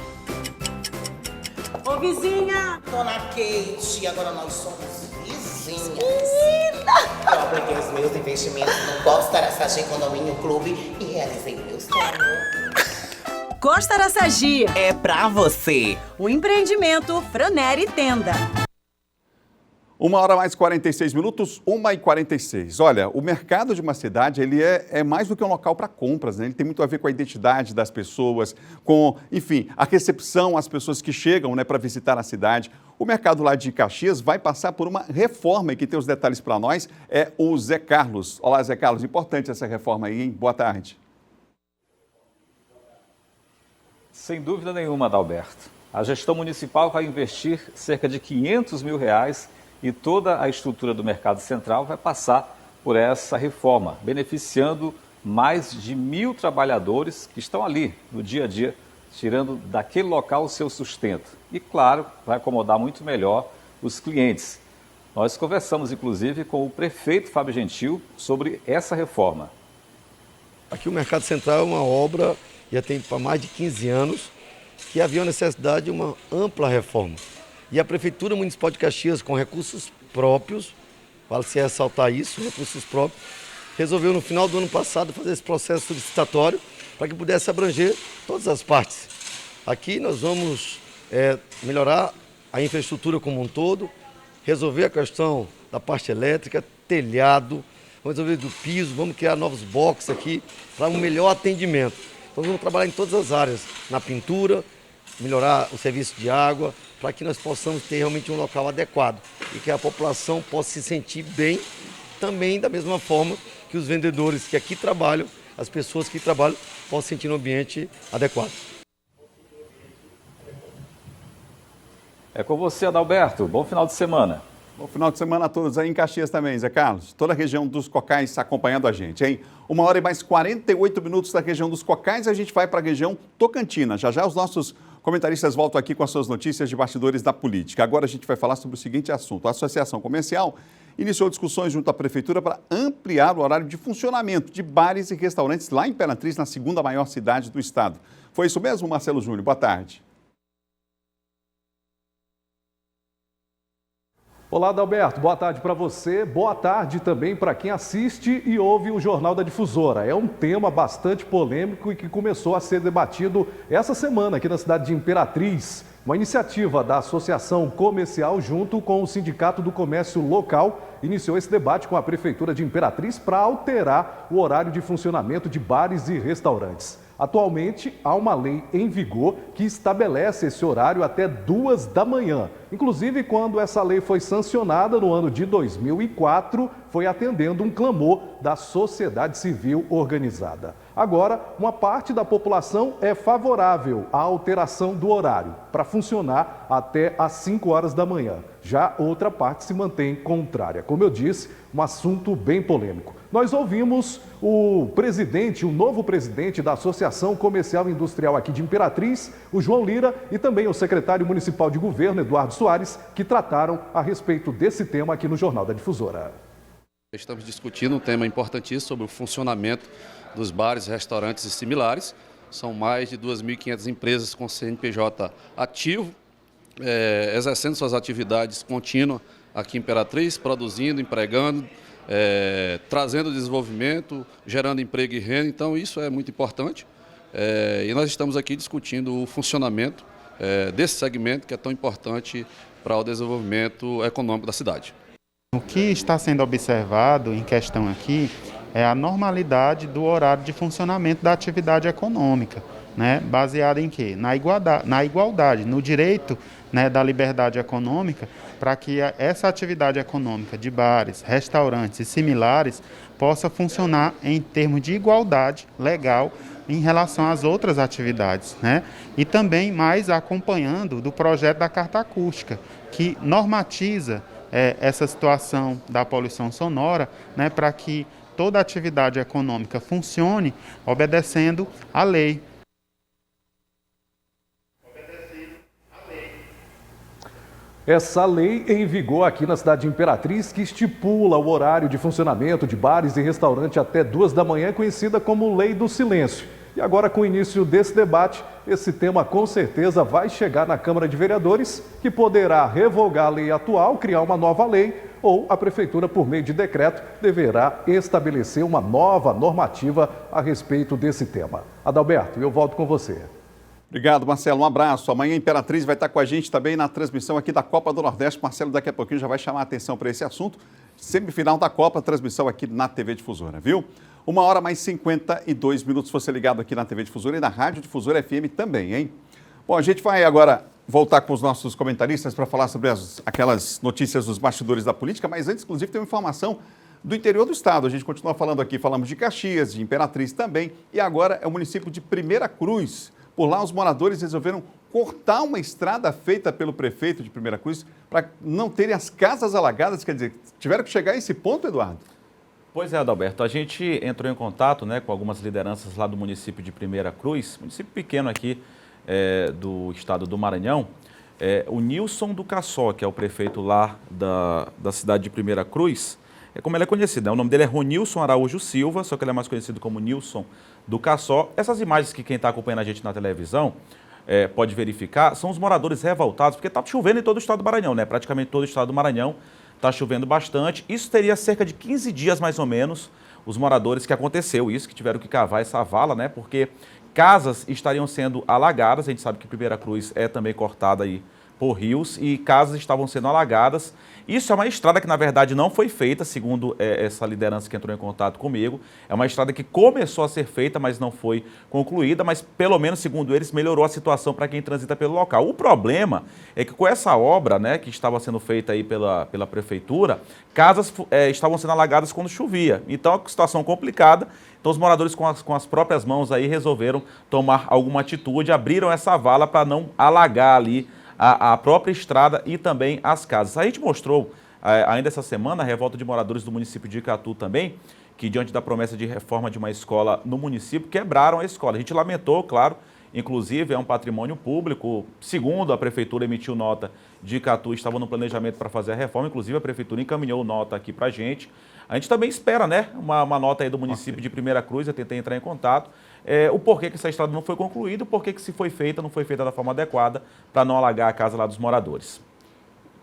Ô, vizinha! Dona Kate, agora nós somos vizinhas. Menina! Eu apliquei os meus investimentos no Costa Araçagi Condomínio Clube e realizei o meu sonho. Costa Araçagi é pra você. O empreendimento Franeri Tenda. 1h mais 46 minutos, 1h46. Olha, o mercado de uma cidade, ele é mais do que um local para compras, né? Ele tem muito a ver com a identidade das pessoas, com, enfim, a recepção às pessoas que chegam, né, para visitar a cidade. O mercado lá de Caxias vai passar por uma reforma e quem tem os detalhes para nós é o Zé Carlos. Olá, Zé Carlos, importante essa reforma aí, hein? Boa tarde. Sem dúvida nenhuma, Adalberto. A gestão municipal vai investir cerca de R$500 mil e toda a estrutura do Mercado Central vai passar por essa reforma, beneficiando mais de 1.000 trabalhadores que estão ali no dia a dia, tirando daquele local o seu sustento. E, claro, vai acomodar muito melhor os clientes. Nós conversamos, inclusive, com o prefeito Fábio Gentil sobre essa reforma. Aqui o Mercado Central é uma obra, já tem para mais de 15 anos, que havia necessidade de uma ampla reforma. E a Prefeitura Municipal de Caxias, com recursos próprios, vale-se ressaltar isso, recursos próprios, resolveu no final do ano passado fazer esse processo solicitatório para que pudesse abranger todas as partes. Aqui nós vamos melhorar a infraestrutura como um todo, resolver a questão da parte elétrica, telhado, vamos resolver do piso, vamos criar novos boxes aqui para um melhor atendimento. Então vamos trabalhar em todas as áreas, na pintura, melhorar o serviço de água, para que nós possamos ter realmente um local adequado e que a população possa se sentir bem, também da mesma forma que os vendedores que aqui trabalham, as pessoas que trabalham, possam sentir um ambiente adequado. É com você, Adalberto. Bom final de semana. Bom final de semana a todos aí em Caxias também, Zé Carlos. Toda a região dos Cocais acompanhando a gente, hein? 1h e mais 48 minutos da região dos Cocais, a gente vai para a região Tocantina. Já já os nossos comentaristas voltam aqui com as suas notícias de bastidores da política. Agora a gente vai falar sobre o seguinte assunto. A Associação Comercial iniciou discussões junto à Prefeitura para ampliar o horário de funcionamento de bares e restaurantes lá em Imperatriz, na segunda maior cidade do estado. Foi isso mesmo, Marcelo Júnior? Boa tarde. Olá, Adalberto. Boa tarde para você. Boa tarde também para quem assiste e ouve o Jornal da Difusora. É um tema bastante polêmico e que começou a ser debatido essa semana aqui na cidade de Imperatriz. Uma iniciativa da Associação Comercial junto com o Sindicato do Comércio Local iniciou esse debate com a Prefeitura de Imperatriz para alterar o horário de funcionamento de bares e restaurantes. Atualmente, há uma lei em vigor que estabelece esse horário até 2 da manhã. Inclusive, quando essa lei foi sancionada no ano de 2004, foi atendendo um clamor da sociedade civil organizada. Agora, uma parte da população é favorável à alteração do horário para funcionar até às 5 horas da manhã. Já outra parte se mantém contrária. Como eu disse, um assunto bem polêmico. Nós ouvimos o novo presidente da Associação Comercial e Industrial aqui de Imperatriz, o João Lira, e também o secretário municipal de governo, Eduardo Soares, que trataram a respeito desse tema aqui no Jornal da Difusora. Estamos discutindo um tema importantíssimo sobre o funcionamento dos bares, restaurantes e similares. São mais de 2.500 empresas com CNPJ ativo, exercendo suas atividades contínuas aqui em Imperatriz, produzindo, empregando, trazendo desenvolvimento, gerando emprego e renda. Então isso é muito importante e nós estamos aqui discutindo o funcionamento desse segmento que é tão importante para o desenvolvimento econômico da cidade. O que está sendo observado em questão aqui é a normalidade do horário de funcionamento da atividade econômica, né? Baseada em quê? Na igualdade, no direito, né, da liberdade econômica, para que essa atividade econômica de bares, restaurantes e similares possa funcionar em termos de igualdade legal em relação às outras atividades, né? E também mais acompanhando do projeto da Carta Acústica, que normatiza essa situação da poluição sonora, né, para que toda atividade econômica funcione obedecendo à lei. Essa lei em vigor aqui na cidade de Imperatriz, que estipula o horário de funcionamento de bares e restaurantes até 2 da manhã, conhecida como Lei do Silêncio. E agora, com o início desse debate, esse tema com certeza vai chegar na Câmara de Vereadores, que poderá revogar a lei atual, criar uma nova lei, ou a Prefeitura, por meio de decreto, deverá estabelecer uma nova normativa a respeito desse tema. Adalberto, eu volto com você. Obrigado, Marcelo. Um abraço. Amanhã a Imperatriz vai estar com a gente também na transmissão aqui da Copa do Nordeste. Marcelo, daqui a pouquinho já vai chamar a atenção para esse assunto. Semifinal da Copa, transmissão aqui na TV Difusora, viu? 1h mais 52 minutos, você ligado aqui na TV Difusora e na Rádio Difusora FM também, hein? Bom, a gente vai agora voltar com os nossos comentaristas para falar sobre aquelas notícias dos bastidores da política, mas antes, inclusive, tem uma informação do interior do estado. A gente continua falando aqui, falamos de Caxias, de Imperatriz também, e agora é o município de Primeira Cruz. Por lá, os moradores resolveram cortar uma estrada feita pelo prefeito de Primeira Cruz para não terem as casas alagadas. Quer dizer, tiveram que chegar a esse ponto, Eduardo? Pois é, Adalberto. A gente entrou em contato, né, com algumas lideranças lá do município de Primeira Cruz, município pequeno aqui do estado do Maranhão. O Nilson do Cassó, que é o prefeito lá da cidade de Primeira Cruz, como ele é conhecido, né? O nome dele é Ronilson Araújo Silva, só que ele é mais conhecido como Nilson do Cassó. Essas imagens que quem está acompanhando a gente na televisão pode verificar, são os moradores revoltados, porque está chovendo em todo o estado do Maranhão, né? Praticamente todo o estado do Maranhão está chovendo bastante. Isso teria cerca de 15 dias, mais ou menos, os moradores que aconteceu isso, que tiveram que cavar essa vala, né? Porque casas estariam sendo alagadas, a gente sabe que Primeira Cruz é também cortada aí por rios e casas estavam sendo alagadas. Isso é uma estrada que, na verdade, não foi feita, segundo essa liderança que entrou em contato comigo. É uma estrada que começou a ser feita, mas não foi concluída, mas, pelo menos, segundo eles, melhorou a situação para quem transita pelo local. O problema é que, com essa obra, né, que estava sendo feita aí pela prefeitura, casas estavam sendo alagadas quando chovia. Então, é uma situação complicada. Então, os moradores, com as próprias mãos, aí resolveram tomar alguma atitude, abriram essa vala para não alagar ali a própria estrada e também as casas. A gente mostrou ainda essa semana a revolta de moradores do município de Icatu também, que diante da promessa de reforma de uma escola no município, quebraram a escola. A gente lamentou, claro, inclusive é um patrimônio público, segundo a prefeitura emitiu nota de Icatu, estava no planejamento para fazer a reforma, inclusive a prefeitura encaminhou nota aqui para a gente. A gente também espera, né, uma nota aí do município de Primeira Cruz, eu tentei entrar em contato, o porquê que essa estrada não foi concluída, o porquê que se foi feita, não foi feita da forma adequada para não alagar a casa lá dos moradores.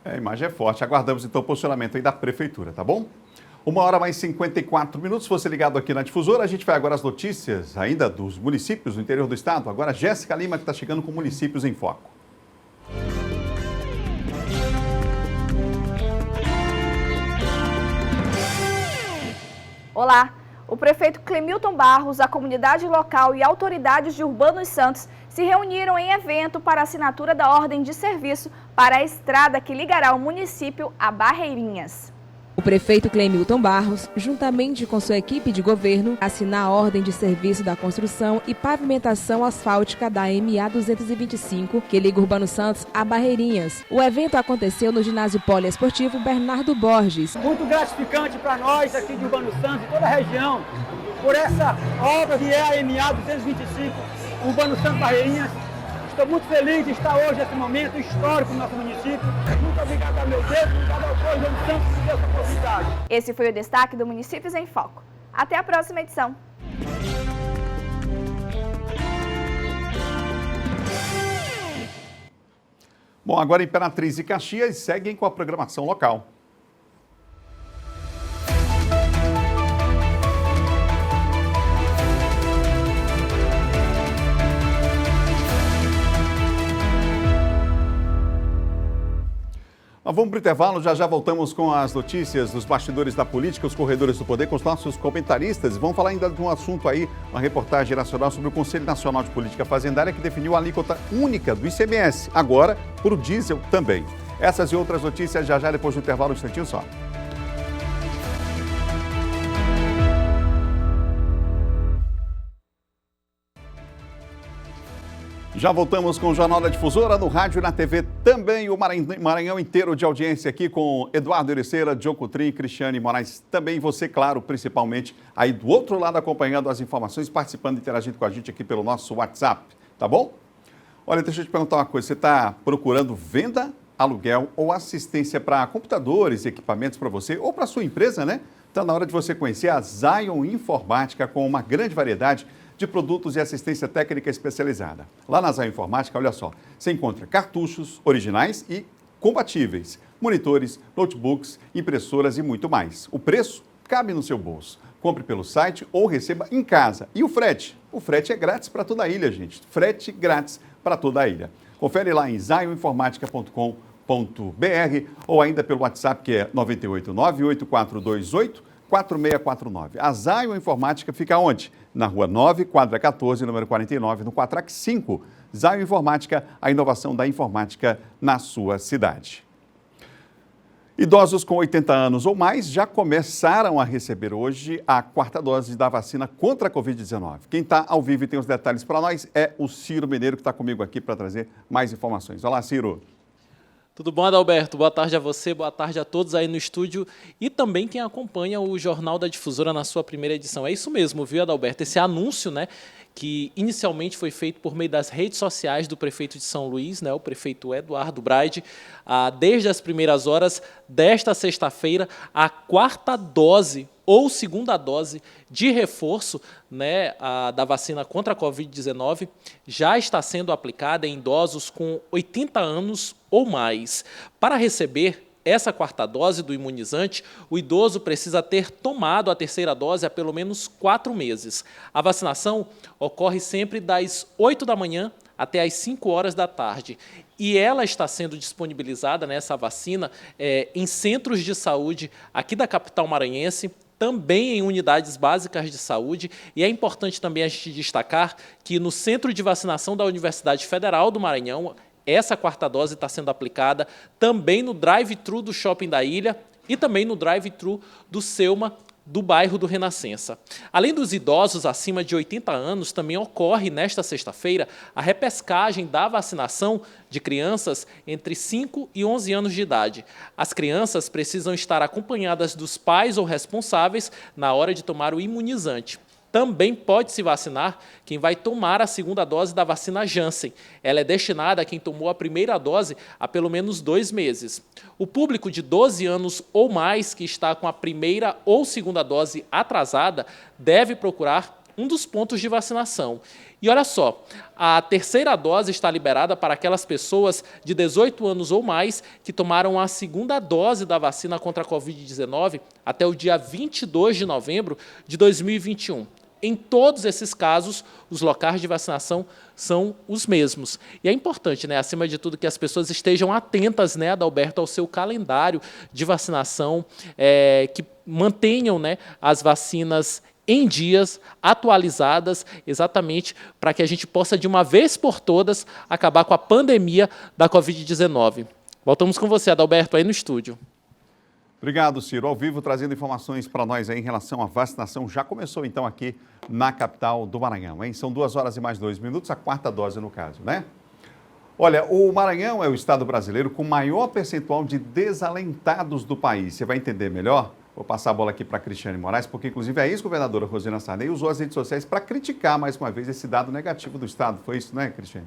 A imagem é forte. Aguardamos então o posicionamento aí da prefeitura, tá bom? 1h54. Se você ligado aqui na Difusora, a gente vai agora às notícias ainda dos municípios do interior do estado. Agora Jéssica Lima que está chegando com Municípios em Foco. Olá! O prefeito Clemilton Barros, a comunidade local e autoridades de Urbano Santos se reuniram em evento para assinatura da ordem de serviço para a estrada que ligará o município a Barreirinhas. O prefeito Clemilton Barros, juntamente com sua equipe de governo, assina a ordem de serviço da construção e pavimentação asfáltica da MA 225, que liga Urbano Santos a Barreirinhas. O evento aconteceu no ginásio poliesportivo Bernardo Borges. Muito gratificante para nós aqui de Urbano Santos e toda a região, por essa obra que é a MA 225, Urbano Santos Barreirinhas. Estou muito feliz de estar hoje nesse momento histórico no nosso município. Muito obrigado a meu Deus, obrigado ao povo de Urbano Santos por essa oportunidade. Esse foi o destaque do Municípios em Foco. Até a próxima edição. Bom, agora Imperatriz e Caxias seguem com a programação local. Nós vamos para o intervalo, já voltamos com as notícias dos bastidores da política, os corredores do poder, com os nossos comentaristas. Vamos falar ainda de um assunto aí, uma reportagem nacional sobre o Conselho Nacional de Política Fazendária que definiu a alíquota única do ICMS, agora para o diesel também. Essas e outras notícias já depois do intervalo, um instantinho só. Já voltamos com o Jornal da Difusora, no rádio e na TV também, o Maranhão inteiro de audiência aqui com Eduardo Ericeira, John Coutrin, Cristiane Moraes, também você, claro, principalmente aí do outro lado acompanhando as informações, participando, interagindo com a gente aqui pelo nosso WhatsApp, tá bom? Olha, deixa eu te perguntar uma coisa, você está procurando venda, aluguel ou assistência para computadores e equipamentos para você ou para sua empresa, né? Está na hora de você conhecer a Zion Informática com uma grande variedade de produtos e assistência técnica especializada. Lá na Zion Informática, olha só, você encontra cartuchos originais e compatíveis, monitores, notebooks, impressoras e muito mais. O preço cabe no seu bolso. Compre pelo site ou receba em casa. E o frete? O frete é grátis para toda a ilha, gente. Frete grátis para toda a ilha. Confere lá em zioninformatica.com.br ou ainda pelo WhatsApp que é 989-8428-4649. A Zion Informática fica onde? Na Rua 9, quadra 14, número 49, no Quatrac 5. Zion Informática, a inovação da informática na sua cidade. Idosos com 80 anos ou mais já começaram a receber hoje a 4ª dose da vacina contra a Covid-19. Quem está ao vivo e tem os detalhes para nós é o Ciro Mineiro, que está comigo aqui para trazer mais informações. Olá, Ciro. Tudo bom, Adalberto? Boa tarde a você, boa tarde a todos aí no estúdio e também quem acompanha o Jornal da Difusora na sua primeira edição. É isso mesmo, viu, Adalberto? Esse anúncio, né, que inicialmente foi feito por meio das redes sociais do prefeito de São Luís, né, o prefeito Eduardo Braide, desde as primeiras horas desta sexta-feira, a 4ª dose ou 2ª dose de reforço, né, da vacina contra a Covid-19 já está sendo aplicada em idosos com 80 anos ou mais. Para receber essa quarta dose do imunizante, o idoso precisa ter tomado a terceira dose há pelo menos 4 meses. A vacinação ocorre sempre das 8 da manhã até às 5 horas da tarde. E ela está sendo disponibilizada, nessa vacina, em centros de saúde aqui da capital maranhense, também em unidades básicas de saúde, e é importante também a gente destacar que no Centro de Vacinação da Universidade Federal do Maranhão, essa quarta dose está sendo aplicada também no drive-thru do Shopping da Ilha e também no drive-thru do Selma, do bairro do Renascença. Além dos idosos acima de 80 anos, também ocorre nesta sexta-feira a repescagem da vacinação de crianças entre 5 e 11 anos de idade. As crianças precisam estar acompanhadas dos pais ou responsáveis na hora de tomar o imunizante. Também pode se vacinar quem vai tomar a segunda dose da vacina Janssen. Ela é destinada a quem tomou a primeira dose há pelo menos 2 meses. O público de 12 anos ou mais que está com a primeira ou segunda dose atrasada deve procurar um dos pontos de vacinação. E olha só, a terceira dose está liberada para aquelas pessoas de 18 anos ou mais que tomaram a segunda dose da vacina contra a Covid-19 até o dia 22 de novembro de 2021. Em todos esses casos, os locais de vacinação são os mesmos. E é importante, né, acima de tudo, que as pessoas estejam atentas, né, Adalberto, ao seu calendário de vacinação, que mantenham, né, as vacinas em dias, atualizadas, exatamente para que a gente possa, de uma vez por todas, acabar com a pandemia da Covid-19. Voltamos com você, Adalberto, aí no estúdio. Obrigado, Ciro. Ao vivo, trazendo informações para nós aí em relação à vacinação. Já começou, então, aqui na capital do Maranhão, hein? São 2 horas e mais 2 minutos, a quarta dose, no caso, né? Olha, o Maranhão é o estado brasileiro com maior percentual de desalentados do país. Você vai entender melhor? Vou passar a bola aqui para a Cristiane Moraes, porque, inclusive, a ex-governadora Rosina Sarney usou as redes sociais para criticar, mais uma vez, esse dado negativo do estado. Foi isso, né, Cristiane?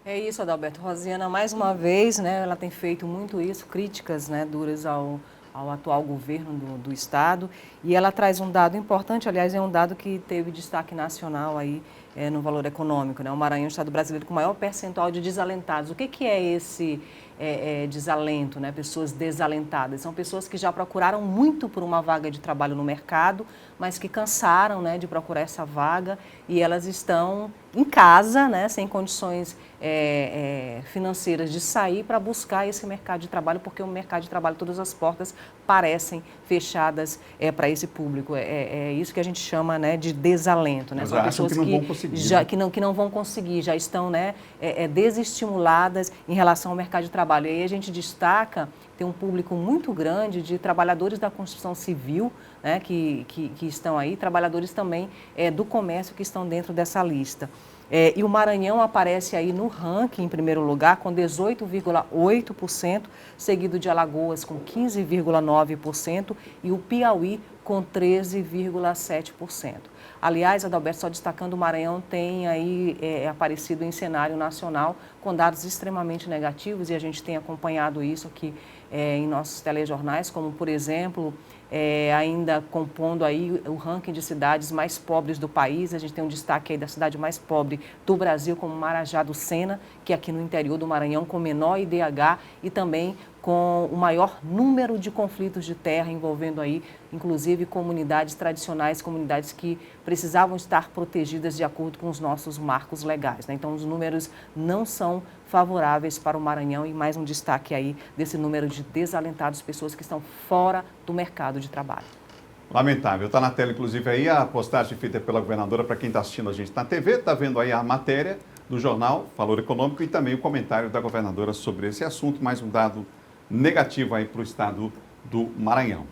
É isso, Adalberto. Rosina, mais uma vez, né, ela tem feito muito isso, críticas, né, duras ao atual governo do Estado, e ela traz um dado importante, aliás, é um dado que teve destaque nacional aí no valor econômico, né? O Maranhão é o estado brasileiro com maior percentual de desalentados. O que é esse desalento, né? Pessoas desalentadas? São pessoas que já procuraram muito por uma vaga de trabalho no mercado, mas que cansaram, né, de procurar essa vaga e elas estão em casa, né, sem condições financeiras de sair para buscar esse mercado de trabalho, porque o mercado de trabalho, todas as portas parecem fechadas para esse público. É isso que a gente chama, né, de desalento. Né? São pessoas que não vão conseguir, já estão, né, desestimuladas em relação ao mercado de trabalho. E aí a gente destaca, tem um público muito grande de trabalhadores da construção civil, né, que estão aí, trabalhadores também do comércio que estão dentro dessa lista. E o Maranhão aparece aí no ranking em primeiro lugar com 18,8%, seguido de Alagoas com 15,9% e o Piauí com 13,7%. Aliás, Adalberto, só destacando, o Maranhão tem aí aparecido em cenário nacional com dados extremamente negativos e a gente tem acompanhado isso aqui em nossos telejornais, como, por exemplo, ainda compondo aí o ranking de cidades mais pobres do país. A gente tem um destaque aí da cidade mais pobre do Brasil, como Marajá do Sena, que é aqui no interior do Maranhão, com menor IDH e também com o maior número de conflitos de terra, envolvendo aí, inclusive, comunidades tradicionais, comunidades que precisavam estar protegidas de acordo com os nossos marcos legais, né? Então, os números não são favoráveis para o Maranhão e mais um destaque aí desse número de desalentados, pessoas que estão fora do mercado de trabalho. Lamentável. Está na tela, inclusive, aí a postagem feita pela governadora, para quem está assistindo a gente na TV, está vendo aí a matéria do jornal Valor Econômico e também o comentário da governadora sobre esse assunto, mais um dado negativo aí para o estado do Maranhão.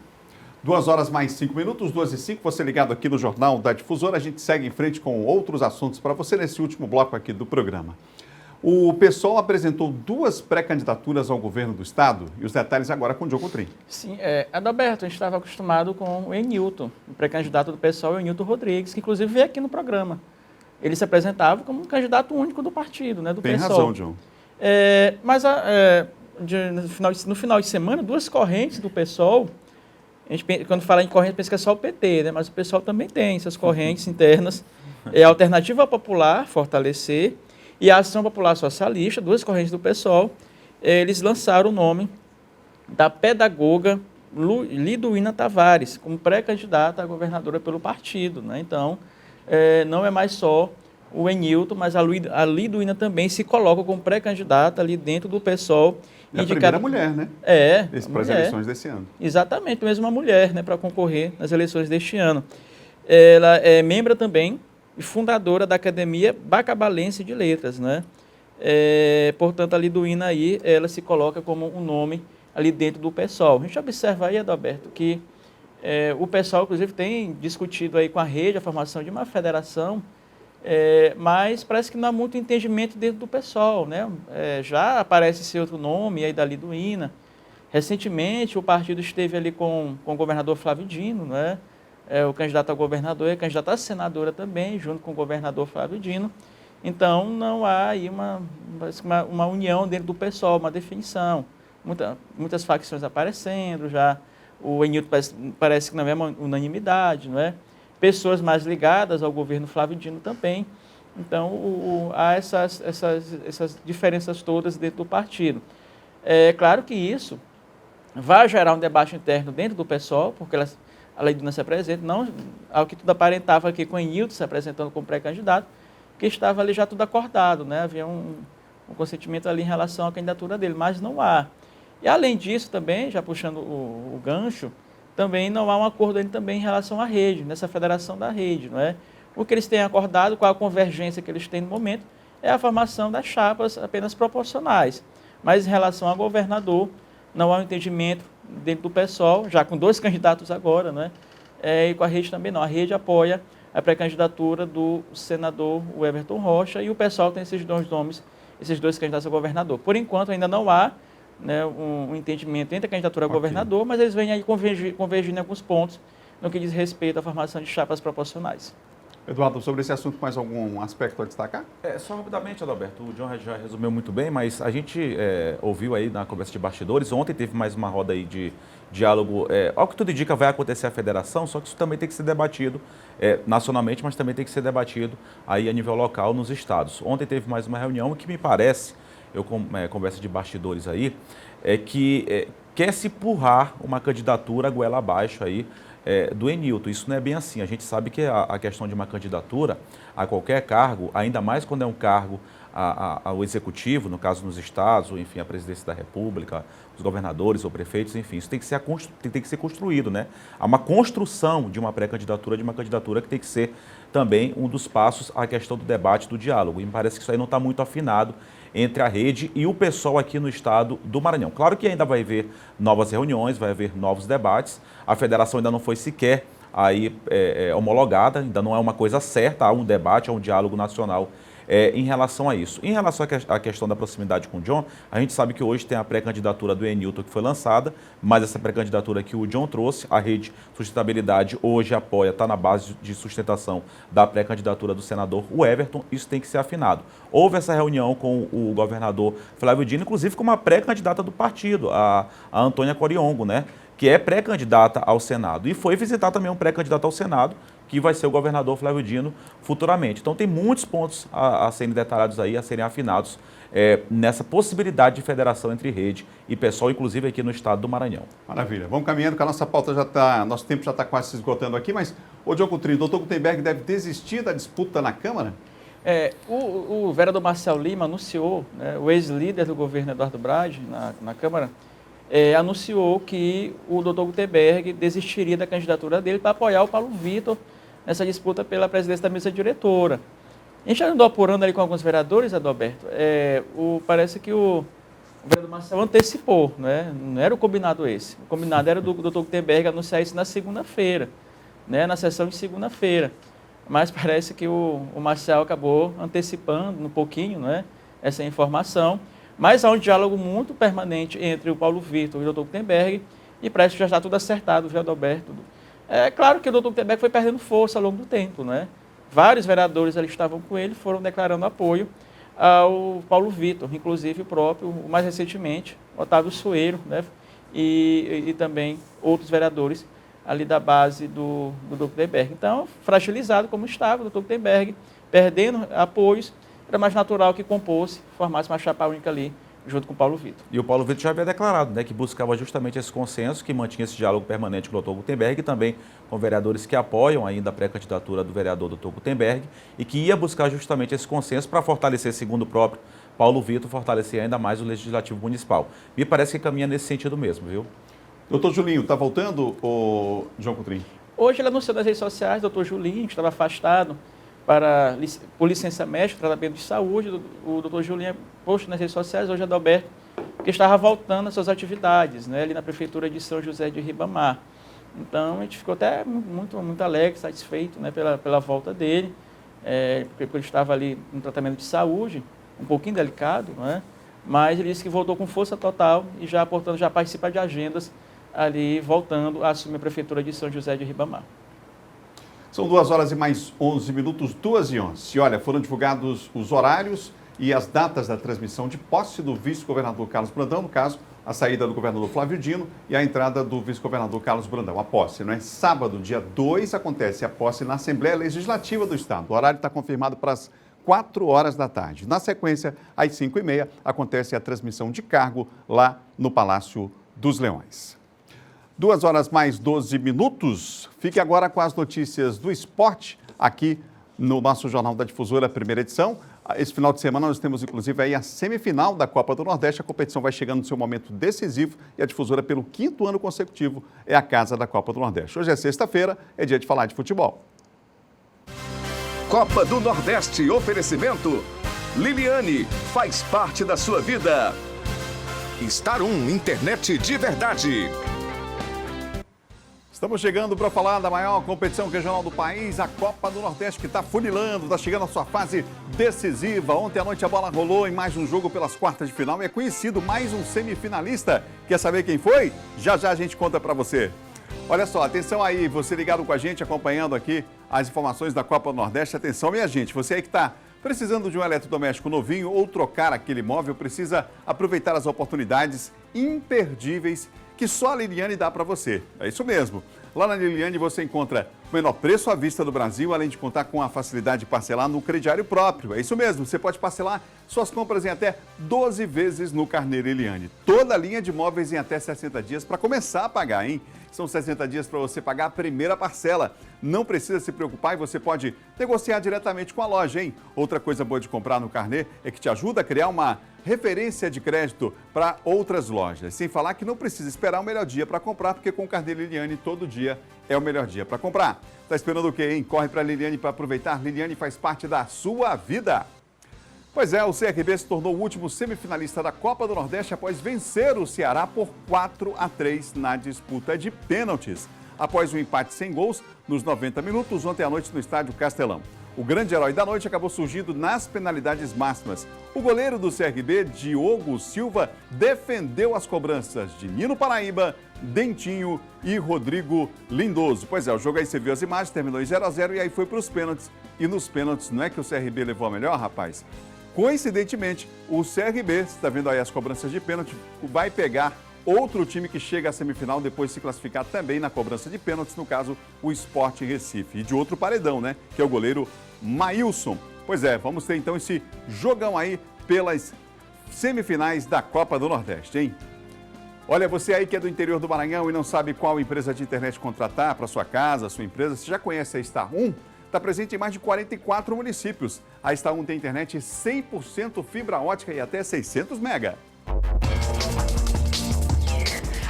2 horas mais 5 minutos, 2h05, você ligado aqui no Jornal da Difusora. A gente segue em frente com outros assuntos para você nesse último bloco aqui do programa. O PSOL apresentou 2 pré-candidaturas ao governo do estado e os detalhes agora com o Diogo Trim. Sim, Adalberto, a gente estava acostumado com o Enilton, o pré-candidato do PSOL, o Enilton Rodrigues, que inclusive veio aqui no programa. Ele se apresentava como um candidato único do partido, né, do PSOL. Tem razão, John. Mas no final de semana, 2 correntes do PSOL, a gente, quando fala em corrente, pensa que é só o PT, né? Mas o PSOL também tem essas correntes internas. A Alternativa Popular, Fortalecer, e a Ação Popular Socialista, 2 correntes do PSOL, eles lançaram o nome da pedagoga Liduína Tavares, como pré-candidata a governadora pelo partido, né? Então, não é mais só o Enilton, mas a Liduína também se coloca como pré-candidata ali dentro do PSOL. É a primeira mulher, né? Para as eleições desse ano. Exatamente, mesmo uma mulher, né, para concorrer nas eleições deste ano. Ela é membro também e fundadora da Academia Bacabalense de Letras, né? Portanto, a Liduína aí, ela se coloca como um nome ali dentro do PSOL. A gente observa aí, Adalberto, que o PSOL, inclusive, tem discutido aí com a rede a formação de uma federação, mas parece que não há muito entendimento dentro do PSOL, né? Já aparece esse outro nome aí da Liduína. Recentemente, o partido esteve ali com o governador Flávio Dino, né? O candidato a governador e a candidata a senadora também, junto com o governador Flávio Dino. Então, não há aí uma união dentro do PSOL, uma definição. Muitas facções aparecendo, já o Enilton parece que não é uma unanimidade, não é? Pessoas mais ligadas ao governo Flávio Dino também. Então, há essas diferenças todas dentro do partido. É claro que isso vai gerar um debate interno dentro do PSOL, porque a Liduína se apresenta, não ao que tudo aparentava aqui com o Enilton se apresentando como pré-candidato, que estava ali já tudo acordado, né? Havia um consentimento ali em relação à candidatura dele, mas não há. E além disso também, já puxando o gancho, também não há um acordo ainda também em relação à rede, nessa federação da rede, não é? O que eles têm acordado, qual a convergência que eles têm no momento, é a formação das chapas apenas proporcionais. Mas em relação ao governador, não há um entendimento dentro do PSOL, já com 2 candidatos agora, né? E com a rede também não. A rede apoia a pré-candidatura do senador Everton Rocha e o PSOL tem esses 2 nomes, esses 2 candidatos a governador. Por enquanto ainda não há, né, um entendimento entre a candidatura a governador, mas eles vêm aí convergindo em alguns pontos no que diz respeito à formação de chapas proporcionais. Eduardo, sobre esse assunto, mais algum aspecto a destacar? Só rapidamente, Adalberto, o John já resumiu muito bem, mas a gente ouviu aí na conversa de bastidores, ontem teve mais uma roda aí de diálogo, ao que tudo indica vai acontecer a federação, só que isso também tem que ser debatido nacionalmente, mas também tem que ser debatido aí a nível local nos estados. Ontem teve mais uma reunião que me parece, conversa de bastidores aí, que quer se empurrar uma candidatura goela abaixo aí do Enilton. Isso não é bem assim. A gente sabe que a questão de uma candidatura a qualquer cargo, ainda mais quando é um cargo ao executivo, no caso nos estados, ou enfim, a presidência da República, os governadores ou prefeitos, enfim, isso tem que ser construído, né? Há uma construção de uma pré-candidatura, de uma candidatura que tem que ser também um dos passos à questão do debate, do diálogo. E me parece que isso aí não está muito afinado entre a rede e o pessoal aqui no estado do Maranhão. Claro que ainda vai haver novas reuniões, vai haver novos debates. A federação ainda não foi sequer aí, homologada, ainda não é uma coisa certa, há um debate, há um diálogo nacional em relação a isso. Em relação à questão da proximidade com o John, a gente sabe que hoje tem a pré-candidatura do Enilton que foi lançada, mas essa pré-candidatura que o John trouxe, a Rede Sustentabilidade hoje apoia, está na base de sustentação da pré-candidatura do senador Everton, isso tem que ser afinado. Houve essa reunião com o governador Flávio Dino, inclusive com uma pré-candidata do partido, a Antônia Coriongo, né, que é pré-candidata ao Senado. E foi visitar também um pré-candidato ao Senado, que vai ser o governador Flávio Dino futuramente. Então tem muitos pontos a serem detalhados aí, a serem afinados nessa possibilidade de federação entre rede e pessoal, inclusive aqui no estado do Maranhão. Maravilha. Vamos caminhando, que a nossa pauta já está, nosso tempo já está quase se esgotando aqui, mas, John Coutrinho, o doutor Gutenberg deve desistir da disputa na Câmara? O vereador Marcel Lima anunciou, né, o ex-líder do governo Eduardo Brade na Câmara, anunciou que o doutor Gutenberg desistiria da candidatura dele para apoiar o Paulo Vitor nessa disputa pela presidência da mesa diretora. A gente andou apurando ali com alguns vereadores, Adalberto, parece que o vereador Marcel antecipou, né? Não era o combinado esse. O combinado era do doutor Gutenberg anunciar isso na segunda-feira, né? Na sessão de segunda-feira. Mas parece que o Marcel acabou antecipando um pouquinho, né, essa informação. Mas há um diálogo muito permanente entre o Paulo Vitor e o doutor Gutenberg e parece que já está tudo acertado, viu, Adalberto? É claro que o doutor Gutenberg foi perdendo força ao longo do tempo, né? Vários vereadores ali estavam com ele, foram declarando apoio ao Paulo Vitor, inclusive o próprio, mais recentemente, Otávio Sueiro, né? E também outros vereadores ali da base do doutor Gutenberg. Então, fragilizado como estava o doutor Gutenberg, perdendo apoios, era mais natural que compôs, formasse uma chapa única ali junto com o Paulo Vitor. E o Paulo Vitor já havia declarado, né, que buscava justamente esse consenso, que mantinha esse diálogo permanente com o Dr. Gutenberg e também com vereadores que apoiam ainda a pré-candidatura do vereador Dr. Gutenberg e que ia buscar justamente esse consenso para fortalecer, segundo o próprio Paulo Vitor, fortalecer ainda mais o Legislativo Municipal. Me parece que caminha nesse sentido mesmo, viu? Doutor Julinho, está voltando, ou João Coutrinho? Hoje ele anunciou nas redes sociais, doutor Julinho, que estava afastado por licença médica, tratamento de saúde. O doutor Julinho posto nas redes sociais, hoje Adalberto, que estava voltando às suas atividades, né, ali na Prefeitura de São José de Ribamar. Então, a gente ficou até muito alegre, satisfeito, né, pela volta dele, porque ele estava ali no tratamento de saúde, um pouquinho delicado, né, mas ele disse que voltou com força total e já, portanto, já participa de agendas ali, voltando a assumir a Prefeitura de São José de Ribamar. São 2 horas e mais 11 minutos, 2h11. E olha, foram divulgados os horários e as datas da transmissão de posse do vice-governador Carlos Brandão, no caso, a saída do governador Flávio Dino e a entrada do vice-governador Carlos Brandão. A posse, não é? Sábado, dia 2, acontece a posse na Assembleia Legislativa do Estado. O horário está confirmado para as 4 horas da tarde. Na sequência, às 5h30, acontece a transmissão de cargo lá no Palácio dos Leões. 2 horas mais 12 minutos. Fique agora com as notícias do esporte aqui no nosso Jornal da Difusora, primeira edição. Esse final de semana nós temos, inclusive, aí a semifinal da Copa do Nordeste. A competição vai chegando no seu momento decisivo e a Difusora, pelo 5º ano consecutivo, é a casa da Copa do Nordeste. Hoje é sexta-feira, é dia de falar de futebol. Copa do Nordeste, oferecimento. Liliane, faz parte da sua vida. Star 1, internet de verdade. Estamos chegando para falar da maior competição regional do país, a Copa do Nordeste, que está funilando, está chegando à sua fase decisiva. Ontem à noite a bola rolou em mais um jogo pelas quartas de final e é conhecido mais um semifinalista. Quer saber quem foi? Já já a gente conta para você. Olha só, atenção aí, você ligado com a gente, acompanhando aqui as informações da Copa do Nordeste. Atenção, minha gente, você aí que está precisando de um eletrodoméstico novinho ou trocar aquele móvel, precisa aproveitar as oportunidades imperdíveis que só a Liliane dá para você. É isso mesmo. Lá na Liliane você encontra o menor preço à vista do Brasil, além de contar com a facilidade de parcelar no crediário próprio. É isso mesmo, você pode parcelar suas compras em até 12 vezes no Carnê Liliane. Toda a linha de móveis em até 60 dias para começar a pagar, hein? São 60 dias para você pagar a primeira parcela. Não precisa se preocupar e você pode negociar diretamente com a loja, hein? Outra coisa boa de comprar no Carnê é que te ajuda a criar uma referência de crédito para outras lojas. Sem falar que não precisa esperar o melhor dia para comprar, porque com o Carnê Liliane todo dia é o melhor dia para comprar. Tá esperando o quê, hein? Corre para a Liliane para aproveitar. Liliane faz parte da sua vida. Pois é, o CRB se tornou o último semifinalista da Copa do Nordeste após vencer o Ceará por 4-3 na disputa de pênaltis. Após um empate sem gols nos 90 minutos, ontem à noite no estádio Castelão. O grande herói da noite acabou surgindo nas penalidades máximas. O goleiro do CRB, Diogo Silva, defendeu as cobranças de Nino Paraíba, Dentinho e Rodrigo Lindoso. Pois é, o jogo aí você viu as imagens, terminou em 0-0 e aí foi para os pênaltis. E nos pênaltis, não é que o CRB levou a melhor, rapaz? Coincidentemente, o CRB, você está vendo aí as cobranças de pênalti, vai pegar outro time que chega à semifinal depois de se classificar também na cobrança de pênaltis, no caso, o Sport Recife. E de outro paredão, né? Que é o goleiro Maílson. Pois é, vamos ter então esse jogão aí pelas semifinais da Copa do Nordeste, hein? Olha, você aí que é do interior do Maranhão e não sabe qual empresa de internet contratar para sua casa, sua empresa, você já conhece a Star 1? Está presente em mais de 44 municípios. A Star 1 tem internet 100% fibra ótica e até 600 mega.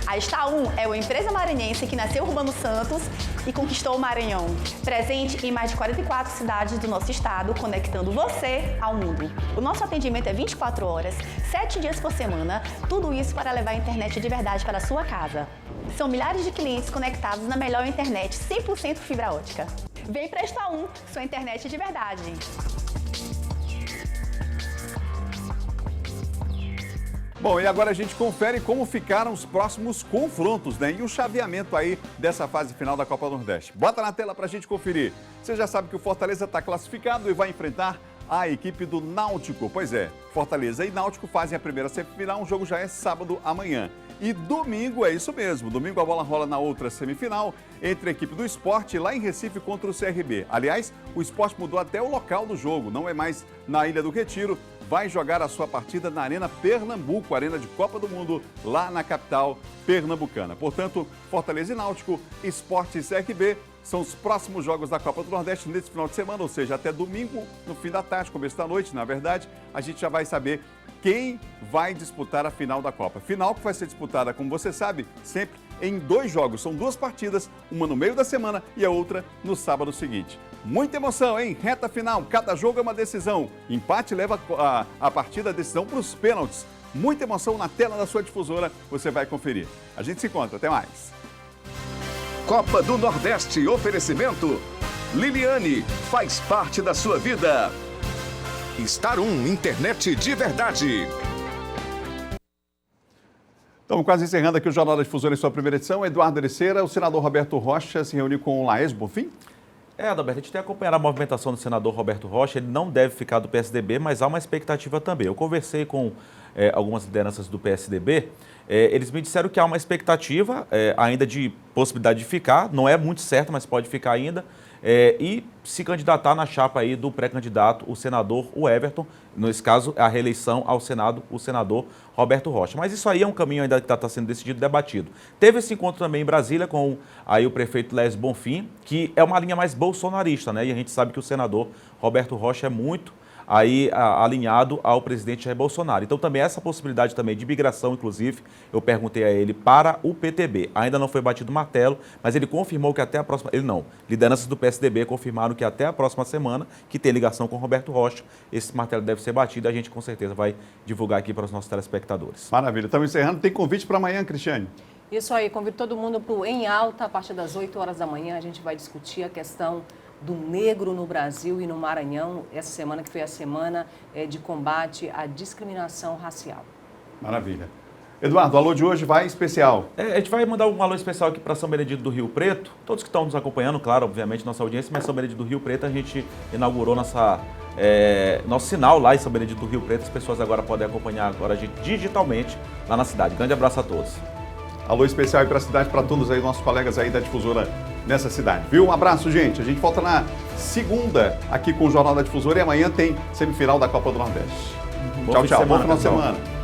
A Star 1 é uma empresa maranhense que nasceu em Urbano Santos e conquistou o Maranhão. Presente em mais de 44 cidades do nosso estado, conectando você ao mundo. O nosso atendimento é 24 horas, 7 dias por semana, tudo isso para levar a internet de verdade para a sua casa. São milhares de clientes conectados na melhor internet 100% fibra ótica. Vem para a Star 1, sua internet de verdade. Bom, e agora a gente confere como ficaram os próximos confrontos, né? E o chaveamento aí dessa fase final da Copa do Nordeste. Bota na tela pra gente conferir. Você já sabe que o Fortaleza está classificado e vai enfrentar a equipe do Náutico. Pois é, Fortaleza e Náutico fazem a primeira semifinal, o jogo já é sábado amanhã. E domingo é isso mesmo, domingo a bola rola na outra semifinal entre a equipe do Sport lá em Recife contra o CRB. Aliás, o Sport mudou até o local do jogo, não é mais na Ilha do Retiro, vai jogar a sua partida na Arena Pernambuco, Arena de Copa do Mundo, lá na capital pernambucana. Portanto, Fortaleza e Náutico, Esportes RB, são os próximos jogos da Copa do Nordeste nesse final de semana, ou seja, até domingo, no fim da tarde, começo da noite, na verdade, a gente já vai saber quem vai disputar a final da Copa. Final que vai ser disputada, como você sabe, sempre em 2 jogos. São 2 partidas, uma no meio da semana e a outra no sábado seguinte. Muita emoção, hein? Reta final, cada jogo é uma decisão. Empate leva a partida, a decisão para os pênaltis. Muita emoção na tela da sua difusora, você vai conferir. A gente se encontra, até mais. Copa do Nordeste, oferecimento Liliane, faz parte da sua vida. Star 1, internet de verdade. Estamos quase encerrando aqui o Jornal da Difusora em sua primeira edição. Eduardo Ericeira, o senador Roberto Rocha se reuniu com o Laes Bonfim? Adalberto, a gente tem acompanhado a movimentação do senador Roberto Rocha. Ele não deve ficar do PSDB, mas há uma expectativa também. Eu conversei com algumas lideranças do PSDB. Eles me disseram que há uma expectativa ainda de possibilidade de ficar. Não é muito certo, mas pode ficar ainda. E se candidatar na chapa aí do pré-candidato, o senador Everton, nesse caso, a reeleição ao Senado, o senador Roberto Rocha. Mas isso aí é um caminho ainda que está sendo decidido e debatido. Teve esse encontro também em Brasília com aí o prefeito Laes Bonfim, que é uma linha mais bolsonarista, né? E a gente sabe que o senador Roberto Rocha é muito aí alinhado ao presidente Jair Bolsonaro. Então também essa possibilidade também de migração, inclusive, eu perguntei a ele para o PTB. Ainda não foi batido o martelo, mas ele confirmou que até a próxima... lideranças do PSDB confirmaram que até a próxima semana, que tem ligação com o Roberto Rocha, esse martelo deve ser batido e a gente com certeza vai divulgar aqui para os nossos telespectadores. Maravilha. Estamos encerrando. Tem convite para amanhã, Cristiane? Isso aí, convido todo mundo para o Em Alta, a partir das 8 horas da manhã. A gente vai discutir a questão do negro no Brasil e no Maranhão, essa semana que foi a semana de combate à discriminação racial. Maravilha. Eduardo, o alô de hoje vai especial. A gente vai mandar um alô especial aqui para São Benedito do Rio Preto. Todos que estão nos acompanhando, claro, obviamente, nossa audiência, mas São Benedito do Rio Preto, a gente inaugurou nosso sinal lá em São Benedito do Rio Preto. As pessoas agora podem acompanhar agora a gente digitalmente lá na cidade. Grande abraço a todos. Alô especial aí para a cidade, para todos aí, nossos colegas aí da Difusora nessa cidade. Viu? Um abraço, gente. A gente volta na segunda aqui com o Jornal da Difusora e amanhã tem semifinal da Copa do Nordeste. Tchau, tchau. Bom final de semana.